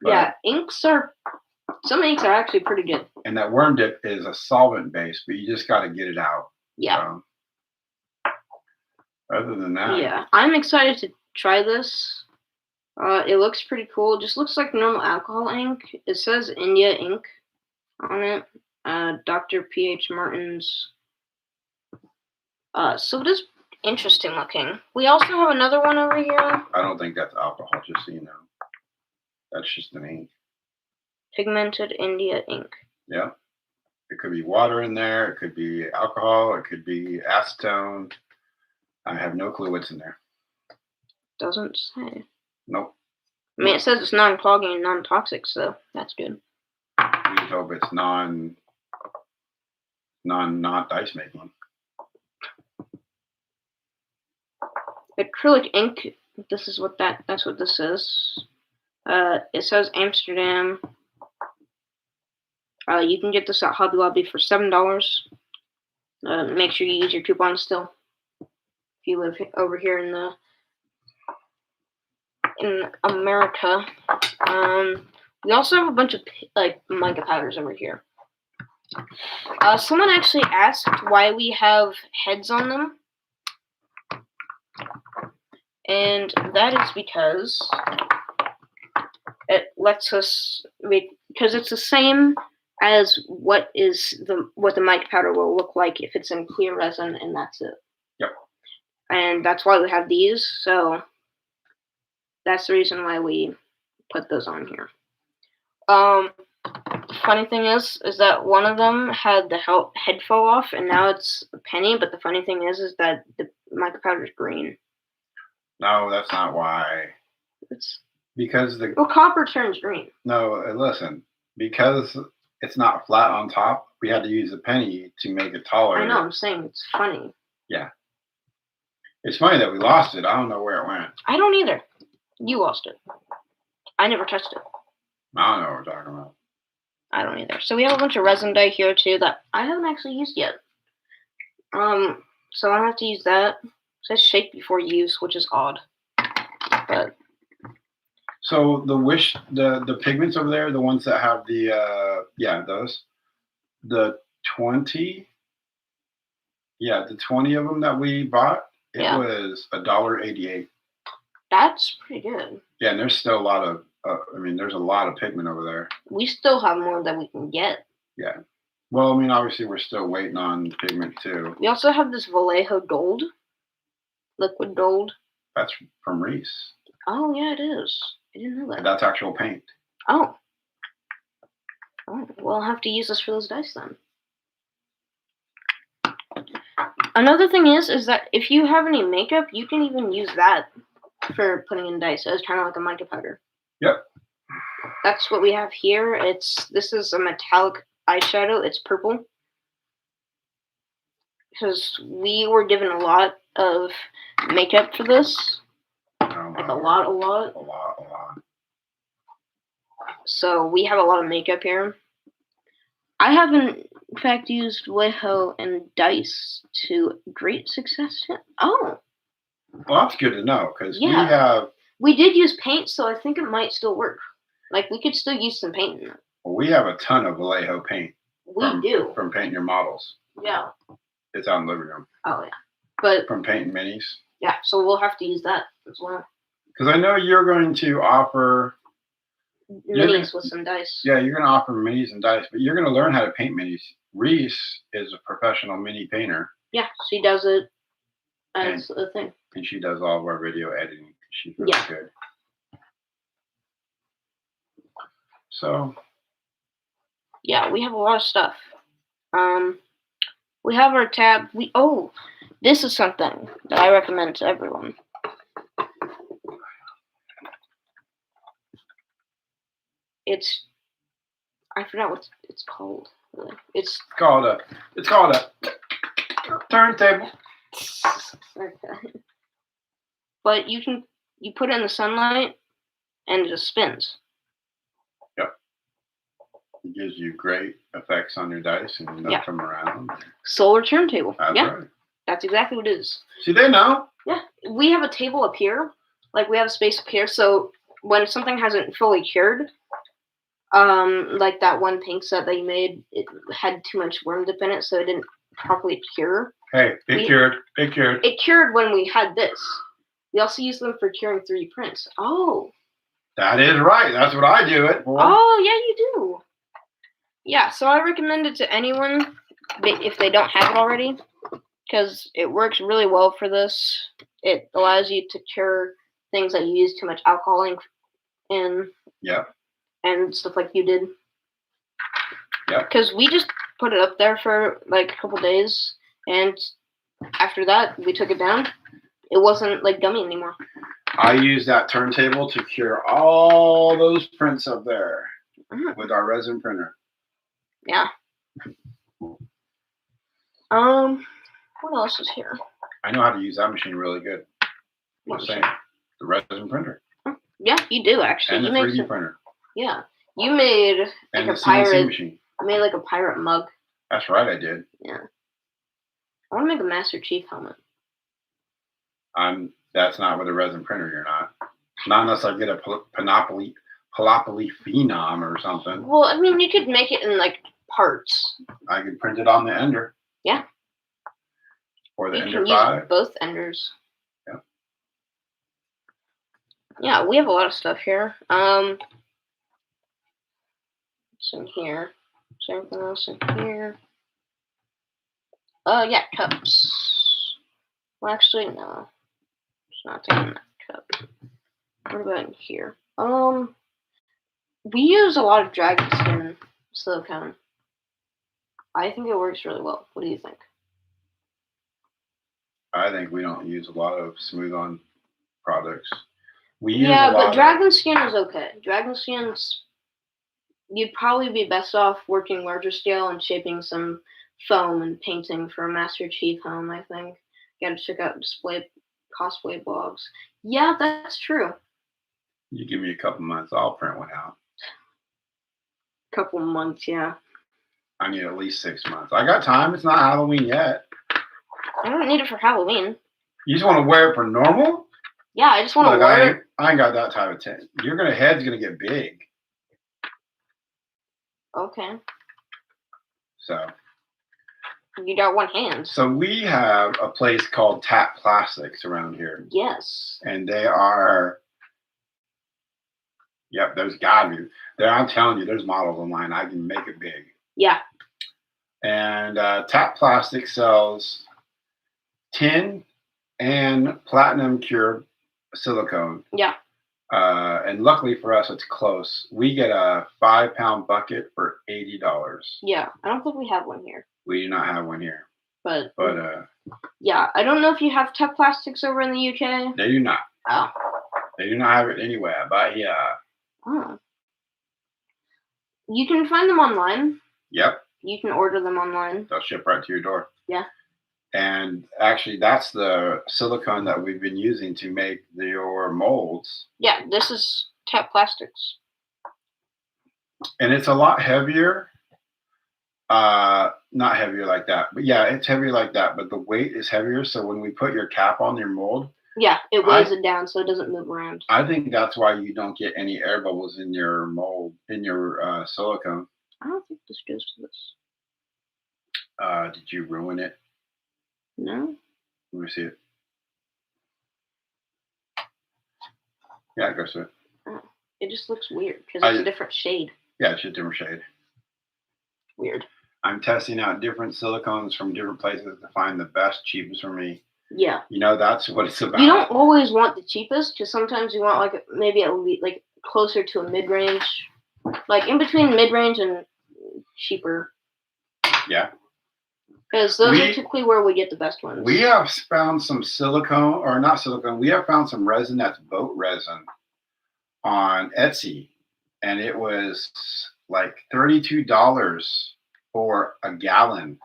But, yeah, some inks are actually pretty good. And that worm dip is a solvent base, but you just got to get it out. Yeah. Other than that. Yeah, I'm excited to try this. It looks pretty cool. It just looks like normal alcohol ink. It says India Ink on it. Dr. P.H. Martin's. So it is interesting looking. We also have another one over here. I don't think that's alcohol, just so you know. That's just an ink. Pigmented India Ink. Yeah. It could be water in there. It could be alcohol. It could be acetone. I have no clue what's in there. Doesn't say. Nope. I mean, it says it's non-clogging and non-toxic, so that's good. We just hope it's not dice making. Acrylic ink. This is what that's what this is. It says Amsterdam. You can get this at Hobby Lobby for $7. Make sure you use your coupon still. If you live over here in America. We also have a bunch of like mica powders over here. Someone actually asked why we have heads on them, and that is because it lets us because it's the same as what the mica powder will look like if it's in clear resin, and that's it. Yep. And that's why we have these. So that's the reason why we put those on here. Funny thing is that one of them had the head fall off, and now it's a penny. But the funny thing is that the mica powder is green. No, that's not why. It's because copper turns green. No, listen. Because it's not flat on top, we had to use a penny to make it taller. I know. I'm saying it's funny. Yeah. It's funny that we lost it. I don't know where it went. I don't either. You lost it. I never touched it. I don't know what we're talking about. I don't either. So we have a bunch of resin dye here too that I haven't actually used yet. So I don't have to use that. It says shake before use, which is odd. But so the pigments over there, the ones that have the those, the 20 of them that we bought, it was $1.88. That's pretty good. Yeah, and there's still a lot of there's a lot of pigment over there. We still have more that we can get. Yeah. Well, I mean, obviously we're still waiting on pigment too. We also have this Vallejo gold, liquid gold. That's from Reese. Oh yeah, it is. I didn't know that. That's actual paint. Oh. Well, I'll have to use this for those dice then. Another thing is that if you have any makeup, you can even use that for putting in dice. It's kind of like a mica powder. Yep. That's what we have here. This is a metallic eyeshadow. It's purple. Because we were given a lot of makeup for this. Like a lot. So we have a lot of makeup here. I haven't, in fact, used Vallejo and dice to great success yet. Oh. Well, that's good to know, because we did use paint, so I think it might still work. Like, we could still use some paint in it. Well, we have a ton of Vallejo paint. We do. From painting your models. Yeah. It's out in the living room. Oh, yeah. But from painting minis. Yeah, so we'll have to use that as well. Because I know you're going to offer minis with some dice. Yeah, you're going to offer minis and dice, but you're going to learn how to paint minis. Reese is a professional mini painter. Yeah, she does it as a thing. And she does all of our video editing. She's really good. So. Yeah, we have a lot of stuff. We have our tab. This is something that I recommend to everyone. I forgot what it's called. It's called a turntable. Okay. But you put it in the sunlight and it just spins. Yep. It gives you great effects on your dice and they'll come around. Solar turntable. That's right. That's exactly what it is. See, they know. Yeah. We have a table up here. Like, we have a space up here, so when something hasn't fully cured, like that one pink set that you made, it had too much worm dip in it, so it didn't properly cure. Hey, it cured. It cured. It cured when we had this. We also use them for curing 3D prints. Oh. That is right. That's what I do it for. Oh, yeah, you do. Yeah, so I recommend it to anyone if they don't have it already, because it works really well for this. It allows you to cure things that you use too much alcohol in. Yeah. And stuff like you did. Yeah. Because we just put it up there for like a couple days, and after that, we took it down. It wasn't like gummy anymore. I used that turntable to cure all those prints up there with our resin printer. Yeah. What else is here? I know how to use that machine really good. Just saying. The resin printer. Yeah, you do actually. And you the 3D printer. Yeah, you made And like the a CNC pirate. machine. I made like a pirate mug. That's right, I did. Yeah. I want to make a Master Chief helmet. That's not with a resin printer. You're not. Not unless I get a Palopoly Phenom or something. Well, I mean, you could make it in like parts. I could print it on the Ender. Yeah. Or the You Ender can 5. use both Enders. Yeah. Yeah, we have a lot of stuff here. What's in here? Is there anything else in here? Yeah, cups. Well, actually, no. It's not taking that cup. What about in here? We use a lot of dragon skin silicone. I think it works really well. What do you think? I think we don't use a lot of smooth-on products. But dragon skin is okay. Dragon skin's... You'd probably be best off working larger scale and shaping some foam and painting for a Master Chief helm, I think. You gotta check out cosplay blogs. Yeah, that's true. You give me a couple months, I'll print one out. Couple months, yeah. I need at least 6 months. I got time. It's not Halloween yet. I don't need it for Halloween. You just want to wear it for normal? Yeah, I just want to wear it. I ain't got that type of time. Your head's gonna get big. Okay. So. You got one hand. So we have a place called Tap Plastics around here. Yes. And they are. Yep, there's gotta be. I'm telling you, there's models online. I can make it big. Yeah. And Tap Plastic sells tin and platinum cured silicone. Yeah. And luckily for us, it's close. We get a 5-pound bucket for $80. Yeah, I don't think we have one here. We do not have one here. But yeah, I don't know if you have Tap Plastics over in the UK. They do not. Oh. They do not have it anywhere, but yeah. Oh. You can find them online. Yep. You can order them online. They'll ship right to your door. Yeah. And actually, that's the silicone that we've been using to make your molds. Yeah, this is Tap Plastics. And it's a lot heavier. Not heavier like that, but yeah, it's heavier like that, but the weight is heavier. So when we put your cap on your mold, yeah, it weighs it down so it doesn't move around. I think that's why you don't get any air bubbles in your mold, in your silicone. I don't think this goes to this. Did you ruin it? No. Let me see it. Yeah, it goes to it. Oh, it just looks weird because it's a different shade. Yeah, it's a different shade. Weird. I'm testing out different silicones from different places to find the best, cheapest for me. Yeah. You know, that's what it's about. You don't always want the cheapest, because sometimes you want like maybe like closer to a mid-range, like in between mid-range and cheaper. Yeah. Because those are typically where we get the best ones. We have found some silicone, or not silicone, we have found some resin that's boat resin on Etsy. And it was like $32 for a gallon.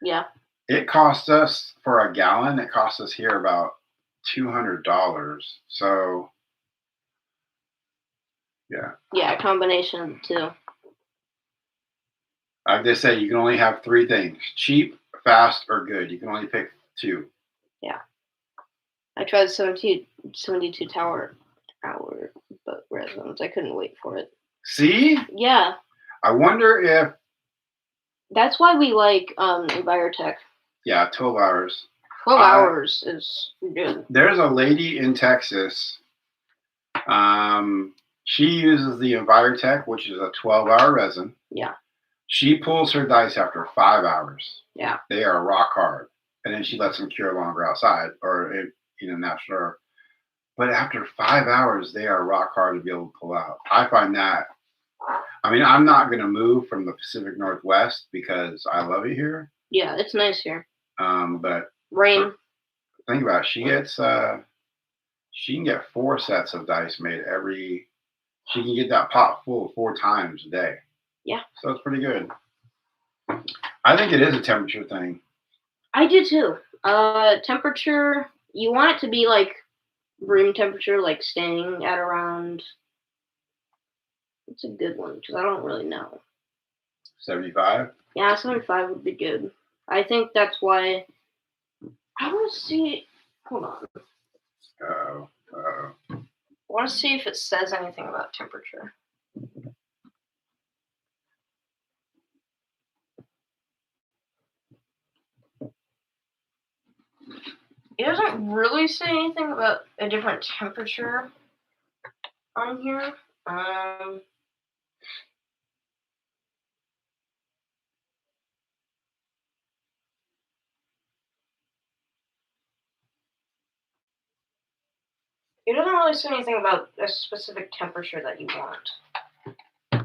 Yeah. It cost us, for a gallon, it cost us here about $200. So, yeah. Yeah, a combination of the two. Like they say, you can only have 3 things: cheap, fast, or good. You can only pick 2. Yeah. I tried 72 tower boat resins. I couldn't wait for it. See? Yeah. I wonder if... That's why we like Envirotech. Yeah, 12 hours. 12 hours is good. There's a lady in Texas. She uses the Envirotech, which is a 12-hour resin. Yeah. She pulls her dice after 5 hours. Yeah. They are rock hard. And then she lets them cure longer outside or in a natural. But after 5 hours, they are rock hard to be able to pull out. I find that. I mean, I'm not going to move from the Pacific Northwest because I love it here. Yeah, it's nice here. But rain. Think about it. She can get 4 sets of dice made she can get that pot full 4 times a day. Yeah. So it's pretty good. I think it is a temperature thing. I do too. Temperature, you want it to be like room temperature, like staying at around. It's a good one because I don't really know. 75? Yeah, 75 would be good. I think that's why. I want to see. Hold on. Uh-oh. I want to see if it says anything about temperature. It doesn't really say anything about a different temperature on here. It doesn't really say anything about a specific temperature that you want.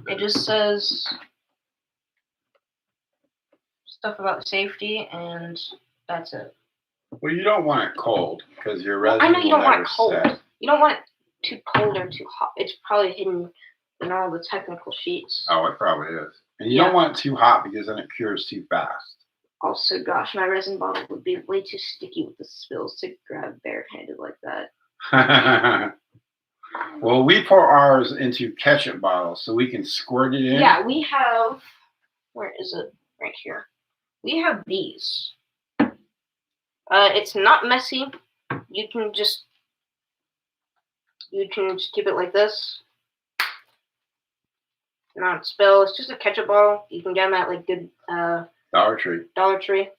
It just says stuff about safety, and that's it. Well, you don't want it cold because your Well, resin I know you will don't want never it cold. set. You don't want it too cold or too hot. It's probably hidden in all the technical sheets. Oh, it probably is. And you Yeah. don't want it too hot because then it cures too fast. Also, gosh, my resin bottle would be way too sticky with the spills to grab barehanded like that. Well, we pour ours into ketchup bottles so we can squirt it in. Yeah, we have. Where is it? Right here. We have these. It's not messy. You can just keep it like this. Not spill. It's just a ketchup bottle. You can get them at like good Dollar Tree. Dollar Tree.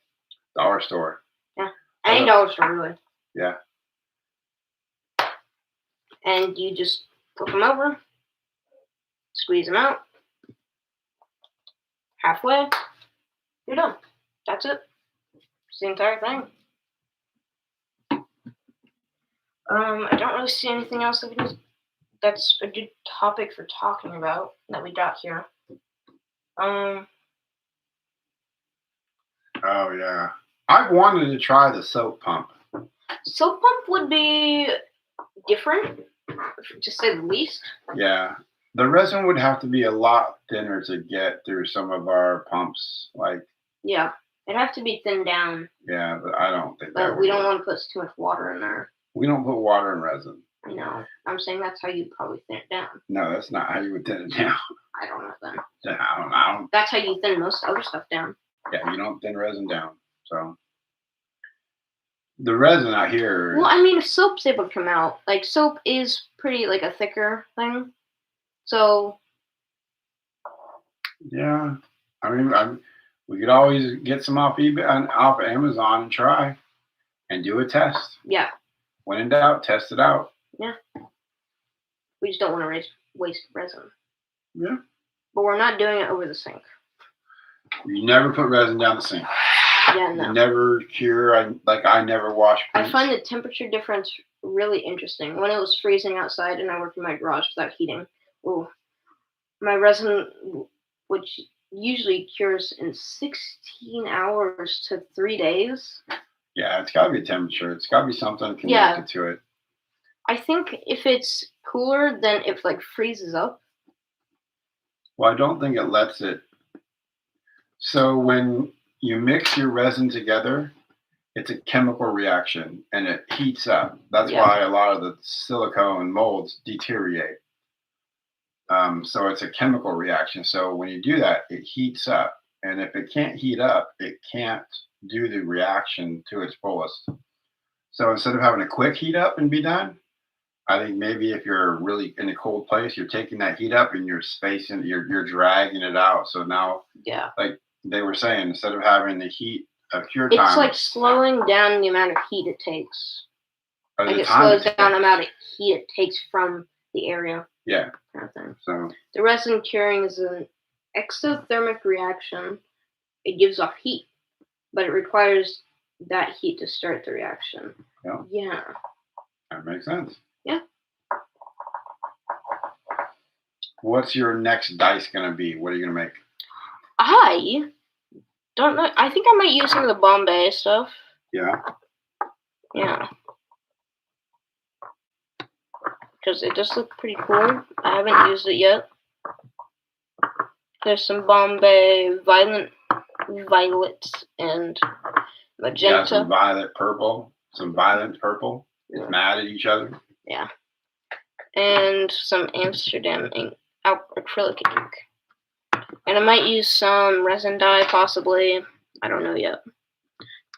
Dollar store. Yeah. Any dollar store really. Yeah. And you just flip them over, squeeze them out, halfway, you're done. That's it. It's the entire thing. I don't really see anything else that's a good topic for talking about that we got here. Oh yeah. I've wanted to try the soap pump. Soap pump would be different, to say the least. Yeah. The resin would have to be a lot thinner to get through some of our pumps. Yeah, it'd have to be thinned down. Yeah, but I don't think that But would we don't work. want to put too much water in there. We don't put water in resin. I know. I'm saying that's how you'd probably thin it down. No, that's not how you would thin it down. I don't know then. I don't. That's how you thin most other stuff down. Yeah, you don't thin resin down. So the resin out here. Well, I mean, if soap's able to come out, like soap is pretty like a thicker thing. So Yeah, I mean, we could always get some off eBay and off Amazon and try and do a test. yeah, When in doubt, test it out. we just don't want to waste resin. Yeah. But we're not doing it over the sink. You never put resin down the sink. Yeah, no. You never cure. I never wash prints. I find the temperature difference really interesting. When it was freezing outside and I worked in my garage without heating, my resin, which usually cures in 16 hours to 3 days. Yeah, it's got to be a temperature. It's got to be something connected to it. I think if it's cooler, then it like freezes up. Well, I don't think it lets it. So when you mix your resin together, it's a chemical reaction and it heats up. That's why a lot of the silicone molds deteriorate. So it's a chemical reaction. So when you do that, it heats up. And if it can't heat up, it can't do the reaction to its fullest. So instead of having a quick heat up and be done, I think maybe if you're really in a cold place, you're taking that heat up and you're spacing, you're dragging it out. So now, like they were saying, instead of having the heat of cure time, it's like slowing down the amount of heat it takes. Like it slows down the amount of heat it takes from the area. Yeah. Kind of thing. So the resin curing is an exothermic reaction. It gives off heat, but it requires that heat to start the reaction. Yeah. That makes sense. Yeah. What's your next dice going to be? What are you going to make? I don't know. I think I might use some of the Bombay stuff. Yeah. Yeah. Because it does look pretty cool. I haven't used it yet. There's some Bombay violets and magenta. Yeah, some violet purple. Some violent purple. It's mad at each other. Yeah. And some Amsterdam ink, acrylic ink. And I might use some resin dye, possibly. I don't know yet.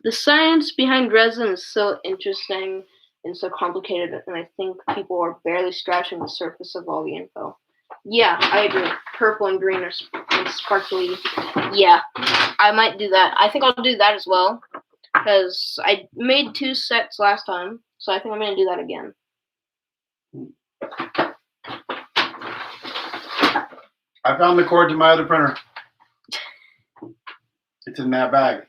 The science behind resin is so interesting and so complicated, and I think people are barely scratching the surface of all the info. Yeah, I agree. Purple and green are sparkly. Yeah, I might do that. I think I'll do that as well, because I made 2 sets last time, so I think I'm going to do that again. I found the cord to my other printer. It's in that bag.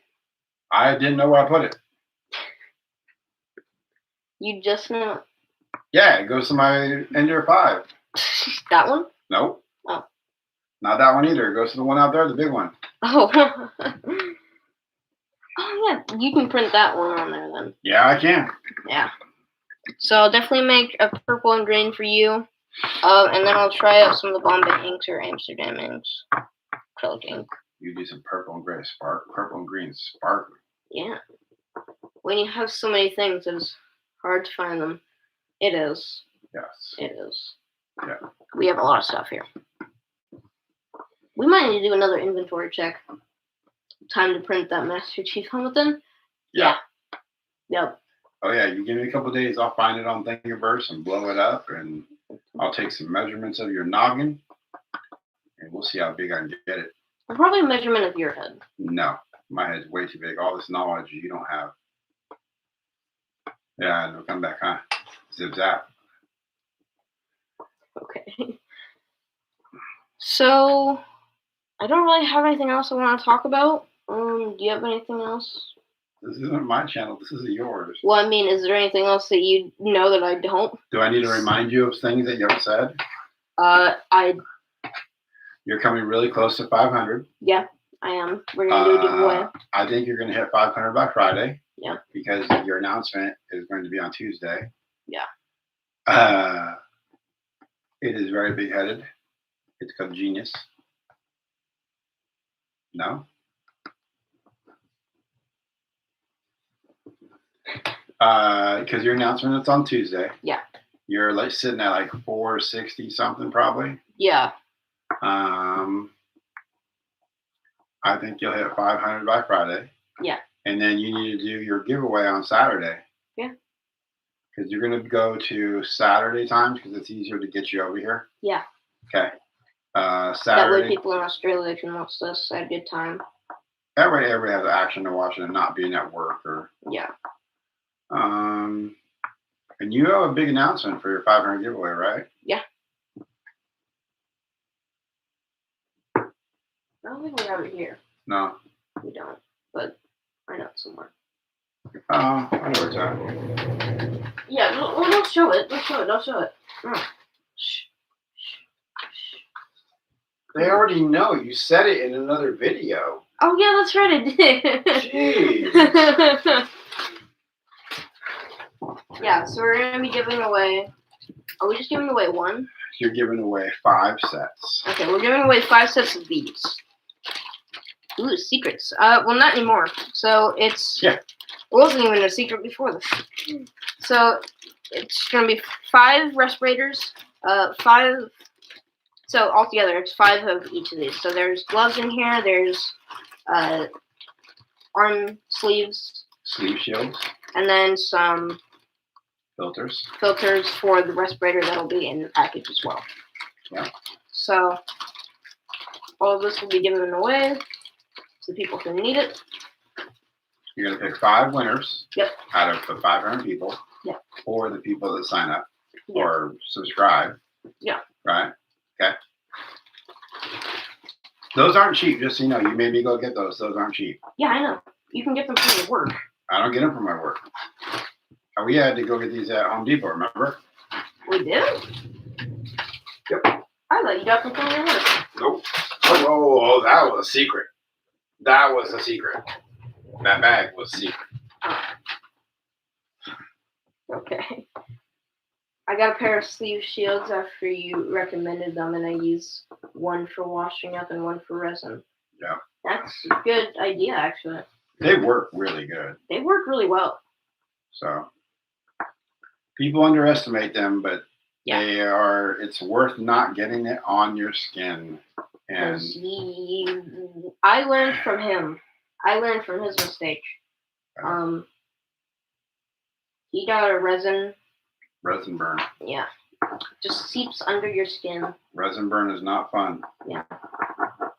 I didn't know where I put it. You just know. Yeah, it goes to my Ender 5. That one? Nope. Oh. Not that one either. It goes to the one out there, the big one. Oh. Oh, yeah. You can print that one on there then. Yeah, I can. Yeah. So I'll definitely make a purple and green for you. And then I'll try out some of the Bombay inks or Amsterdam inks. Acrylic ink. You do some purple and gray purple and green sparkly. Yeah. When you have so many things, it's hard to find them. It is. Yes. It is. Yeah. We have a lot of stuff here. We might need to do another inventory check. Time to print that Master Chief helmet then? Yeah. Yep. Oh yeah, you give me a couple days, I'll find it on Thingiverse and blow it up, and I'll take some measurements of your noggin, and we'll see how big I can get it. Probably a measurement of your head. No, my head's way too big. All this knowledge you don't have. Yeah, it'll come back, huh? Zip zap. Okay. So, I don't really have anything else I want to talk about. Do you have anything else? This isn't my channel. This is yours. Well, I mean, is there anything else that you know that I don't? Do I need to remind you of things that you haven't said? You're coming really close to 500. Yeah, I am. We're going to do a giveaway. I think you're going to hit 500 by Friday. Yeah. Because your announcement is going to be on Tuesday. Yeah. It is very big-headed. It's called Genius. No? Because your announcement is on Tuesday. Yeah. You're like sitting at like 460 something probably. Yeah. I think you'll hit 500 by Friday. Yeah. And then you need to do your giveaway on Saturday. Yeah. Because you're going to go to Saturday times because it's easier to get you over here. Yeah. Okay. Saturday. That way people in Australia can watch this at a good time. That way everybody has action to watch it and not being at work or. Yeah. And you have a big announcement for your 500 giveaway, right? Yeah. I don't think we have it here. No. We don't, but I know it somewhere. I know where it's at. Yeah, well, don't show it. Don't show it. Don't show it. Oh. Shh. They already know. You said it in another video. Oh, yeah, that's right. I did. Jeez. Yeah, so we're going to be giving away. Are we just giving away one? You're giving away 5 sets. Okay, we're giving away 5 sets of these. Ooh, secrets. Well, not anymore. So it's. Yeah. It wasn't even a secret before this. So it's going to be 5 respirators. 5. So altogether, it's 5 of each of these. So there's gloves in here. There's arm sleeves. Sleeve shields. And then some filters for the respirator that'll be in the package as well. Yeah. So all of this will be given away to people who need it. You're going to pick 5 winners. Yep. Out of the 500 people. Yep. Or the people that sign up. Yep. Or subscribe. Yeah. Right? Okay. Those aren't cheap, just so you know. You made me go get those. Those aren't cheap. Yeah, I know. You can get them from your work. I don't get them from my work. We had to go get these at Home Depot, remember? We did? Yep. I thought you got them from your work. Nope. Oh, that was a secret. That was a secret. That bag was a secret. Oh. Okay. I got a pair of sleeve shields after you recommended them, and I use one for washing up and one for resin. Yeah. That's a good idea, actually. They work really good. They work really well. So, People underestimate them, but Yeah. they are. It's worth not getting it on your skin. And I learned from him. I learned from his mistake. He got a resin burn. Yeah. Just seeps under your skin. Resin burn is not fun. Yeah.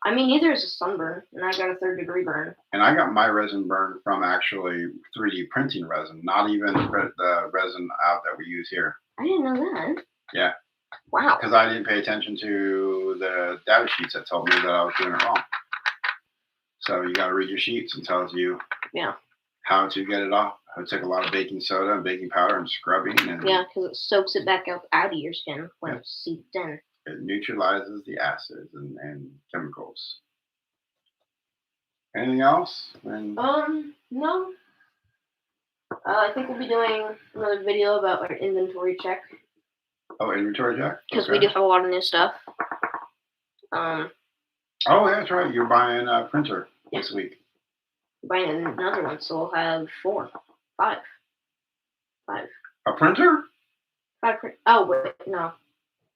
I mean, neither is a sunburn, and I got a 3rd-degree burn. And I got my resin burn from actually 3D printing resin, not even the resin out that we use here. I didn't know that. Yeah. Wow. Because I didn't pay attention to the data sheets that told me that I was doing it wrong. So you got to read your sheets and tells you how to get it off. I took a lot of baking soda and baking powder and scrubbing. And yeah, because it soaks it back out of your skin when it's seeped in. It neutralizes the acids and chemicals. Anything else? No. I think we'll be doing another video about our inventory check. Oh, inventory check? Because we do have a lot of new stuff. Oh, that's right. You're buying a printer this week. Buying another one, so we'll have 5. A printer? 5 Oh, wait, no.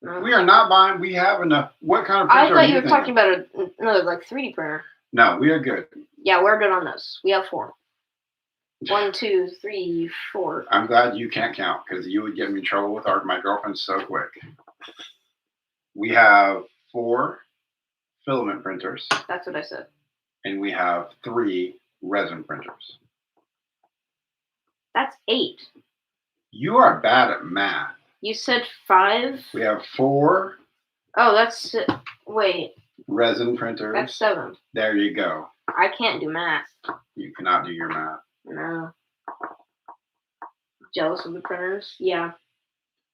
We are not buying. We have enough. What kind of printer? I thought you were talking about another 3D printer. No, we are good. Yeah, we're good on those. We have 4. 1, 2, 3, 4. I'm glad you can't count because you would get me in trouble with my girlfriend so quick. We have 4 filament printers. That's what I said. And we have 3 resin printers. That's 8. You are bad at math. You said 5? We have 4. Oh, that's... Wait. Resin printers. That's 7. There you go. I can't do math. You cannot do your math. No. Jealous of the printers? Yeah.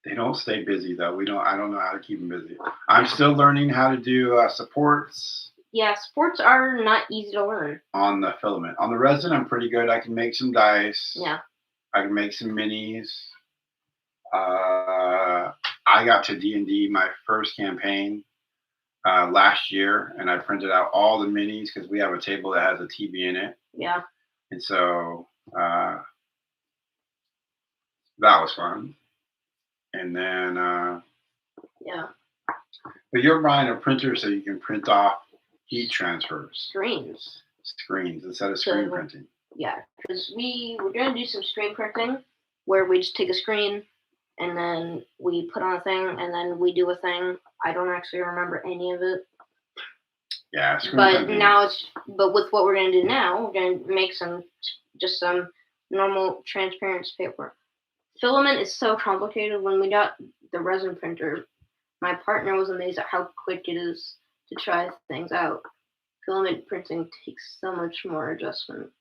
They don't stay busy though. I don't know how to keep them busy. I'm still learning how to do supports. Yeah, supports are not easy to learn. On the filament. On the resin, I'm pretty good. I can make some dice. Yeah. I can make some minis. I got to D&D my first campaign last year, and I printed out all the minis because we have a table that has a TV in it. Yeah. And so that was fun. And then yeah. But you're buying a printer so you can print off heat transfers. Screens instead of screen printing. Yeah, because we were going to do some screen printing where we just take a screen and then we put on a thing and then we do a thing. I don't actually remember any of it. Yeah, screen printing. But with what we're going to do now, we're going to make some normal transparent paper. Filament is so complicated. When we got the resin printer, my partner was amazed at how quick it is to try things out. Filament printing takes so much more adjustment.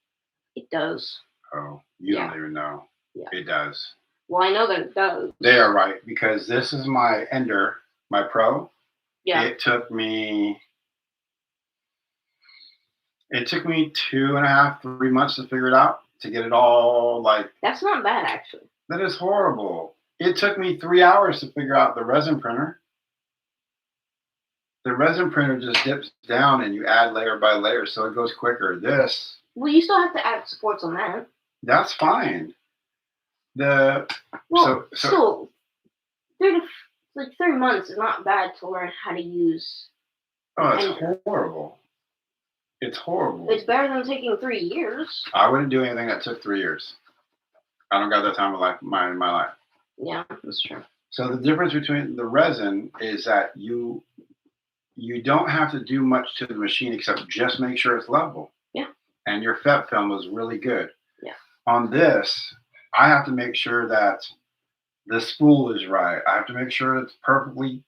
It does. Oh, you don't even know. Yeah. It does. Well, I know that it does. They are right, because this is my Ender, my Pro. Yeah. It took me 2.5, 3 months to figure it out, to get it all like... That's not bad, actually. That is horrible. It took me 3 hours to figure out the resin printer. The resin printer just dips down and you add layer by layer, so it goes quicker. This... Well, you still have to add supports on that. That's fine. Still, 3 months is not bad to learn how to use. Oh, it's horrible. It's horrible. It's better than taking 3 years. I wouldn't do anything that took 3 years. I don't got that time of life in my life. Yeah, that's true. So the difference between the resin is that you don't have to do much to the machine except just make sure it's level. Yeah. And your FEP film is really good. Yeah. On this, I have to make sure that the spool is right. I have to make sure it's perfectly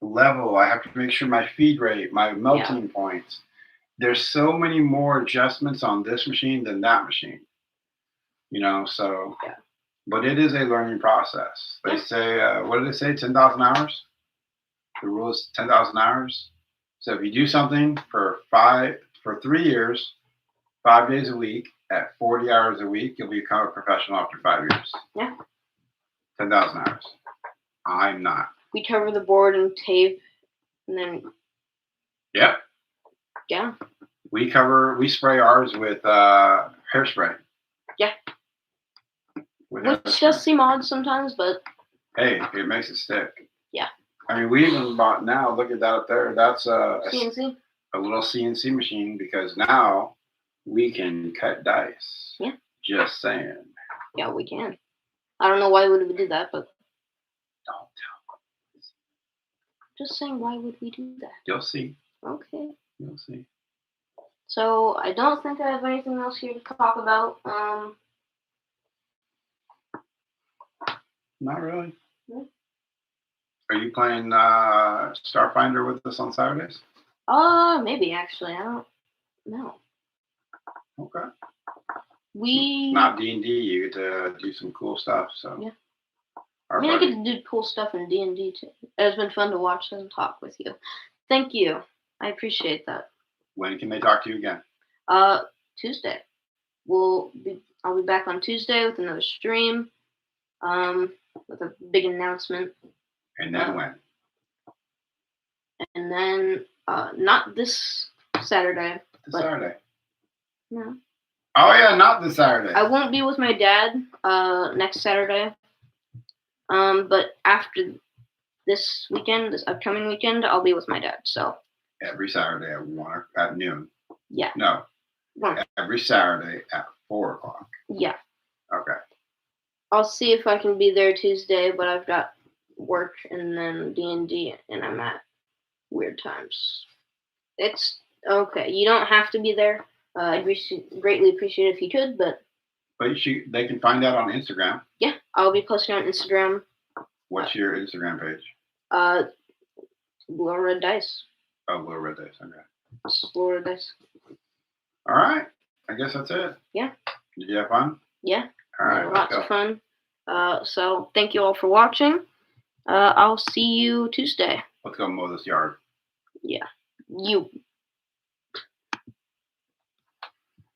level. I have to make sure my feed rate, my melting points. There's so many more adjustments on this machine than that machine. So. Yeah. But it is a learning process. They say, what do they say? 10,000 hours. The rule is 10,000 hours. So if you do something for 3 years, 5 days a week, at 40 hours a week, you'll become a professional after 5 years. Yeah. 10,000 hours. I'm not. We cover the board in tape, and then. Yep. Yeah. We spray ours with hairspray. Yeah. Which does seem odd sometimes, but hey, it makes it stick. Yeah. I mean, we even bought now. Look at that up there. That's a CNC. A little CNC machine because now we can cut dice. Yeah. Just saying. Yeah, we can. I don't know why would we do that, but don't tell. Just saying, why would we do that? You'll see. Okay. You'll see. So I don't think I have anything else here to talk about. Not really. No. Are you playing Starfinder with us on Saturdays? Maybe actually. I don't know. Okay. We not D&D. You get to do some cool stuff. So yeah. I get to do cool stuff in D&D too. It's been fun to watch and talk with you. Thank you. I appreciate that. When can they talk to you again? Tuesday. I'll be back on Tuesday with another stream. With a big announcement. And then when? And then not this Saturday. Saturday. No. Oh yeah, not this Saturday. I won't be with my dad next Saturday. But after this upcoming weekend, I'll be with my dad. So every Saturday at noon. Yeah. No. 1. Every Saturday at 4:00. Yeah. Okay. I'll see if I can be there Tuesday, but I've got work and then D&D, and I'm at weird times. It's okay. You don't have to be there. I'd greatly appreciate it if you could, but they can find out on Instagram. Yeah, I'll be posting on Instagram. What's your Instagram page? Blue Red Dice. Oh, Blue Red Dice. Okay. Blue Red Dice. All right. I guess that's it. Yeah. Did you have fun? Yeah. All right. Lots of fun. So thank you all for watching. I'll see you Tuesday. Let's go mow this yard. Yeah. You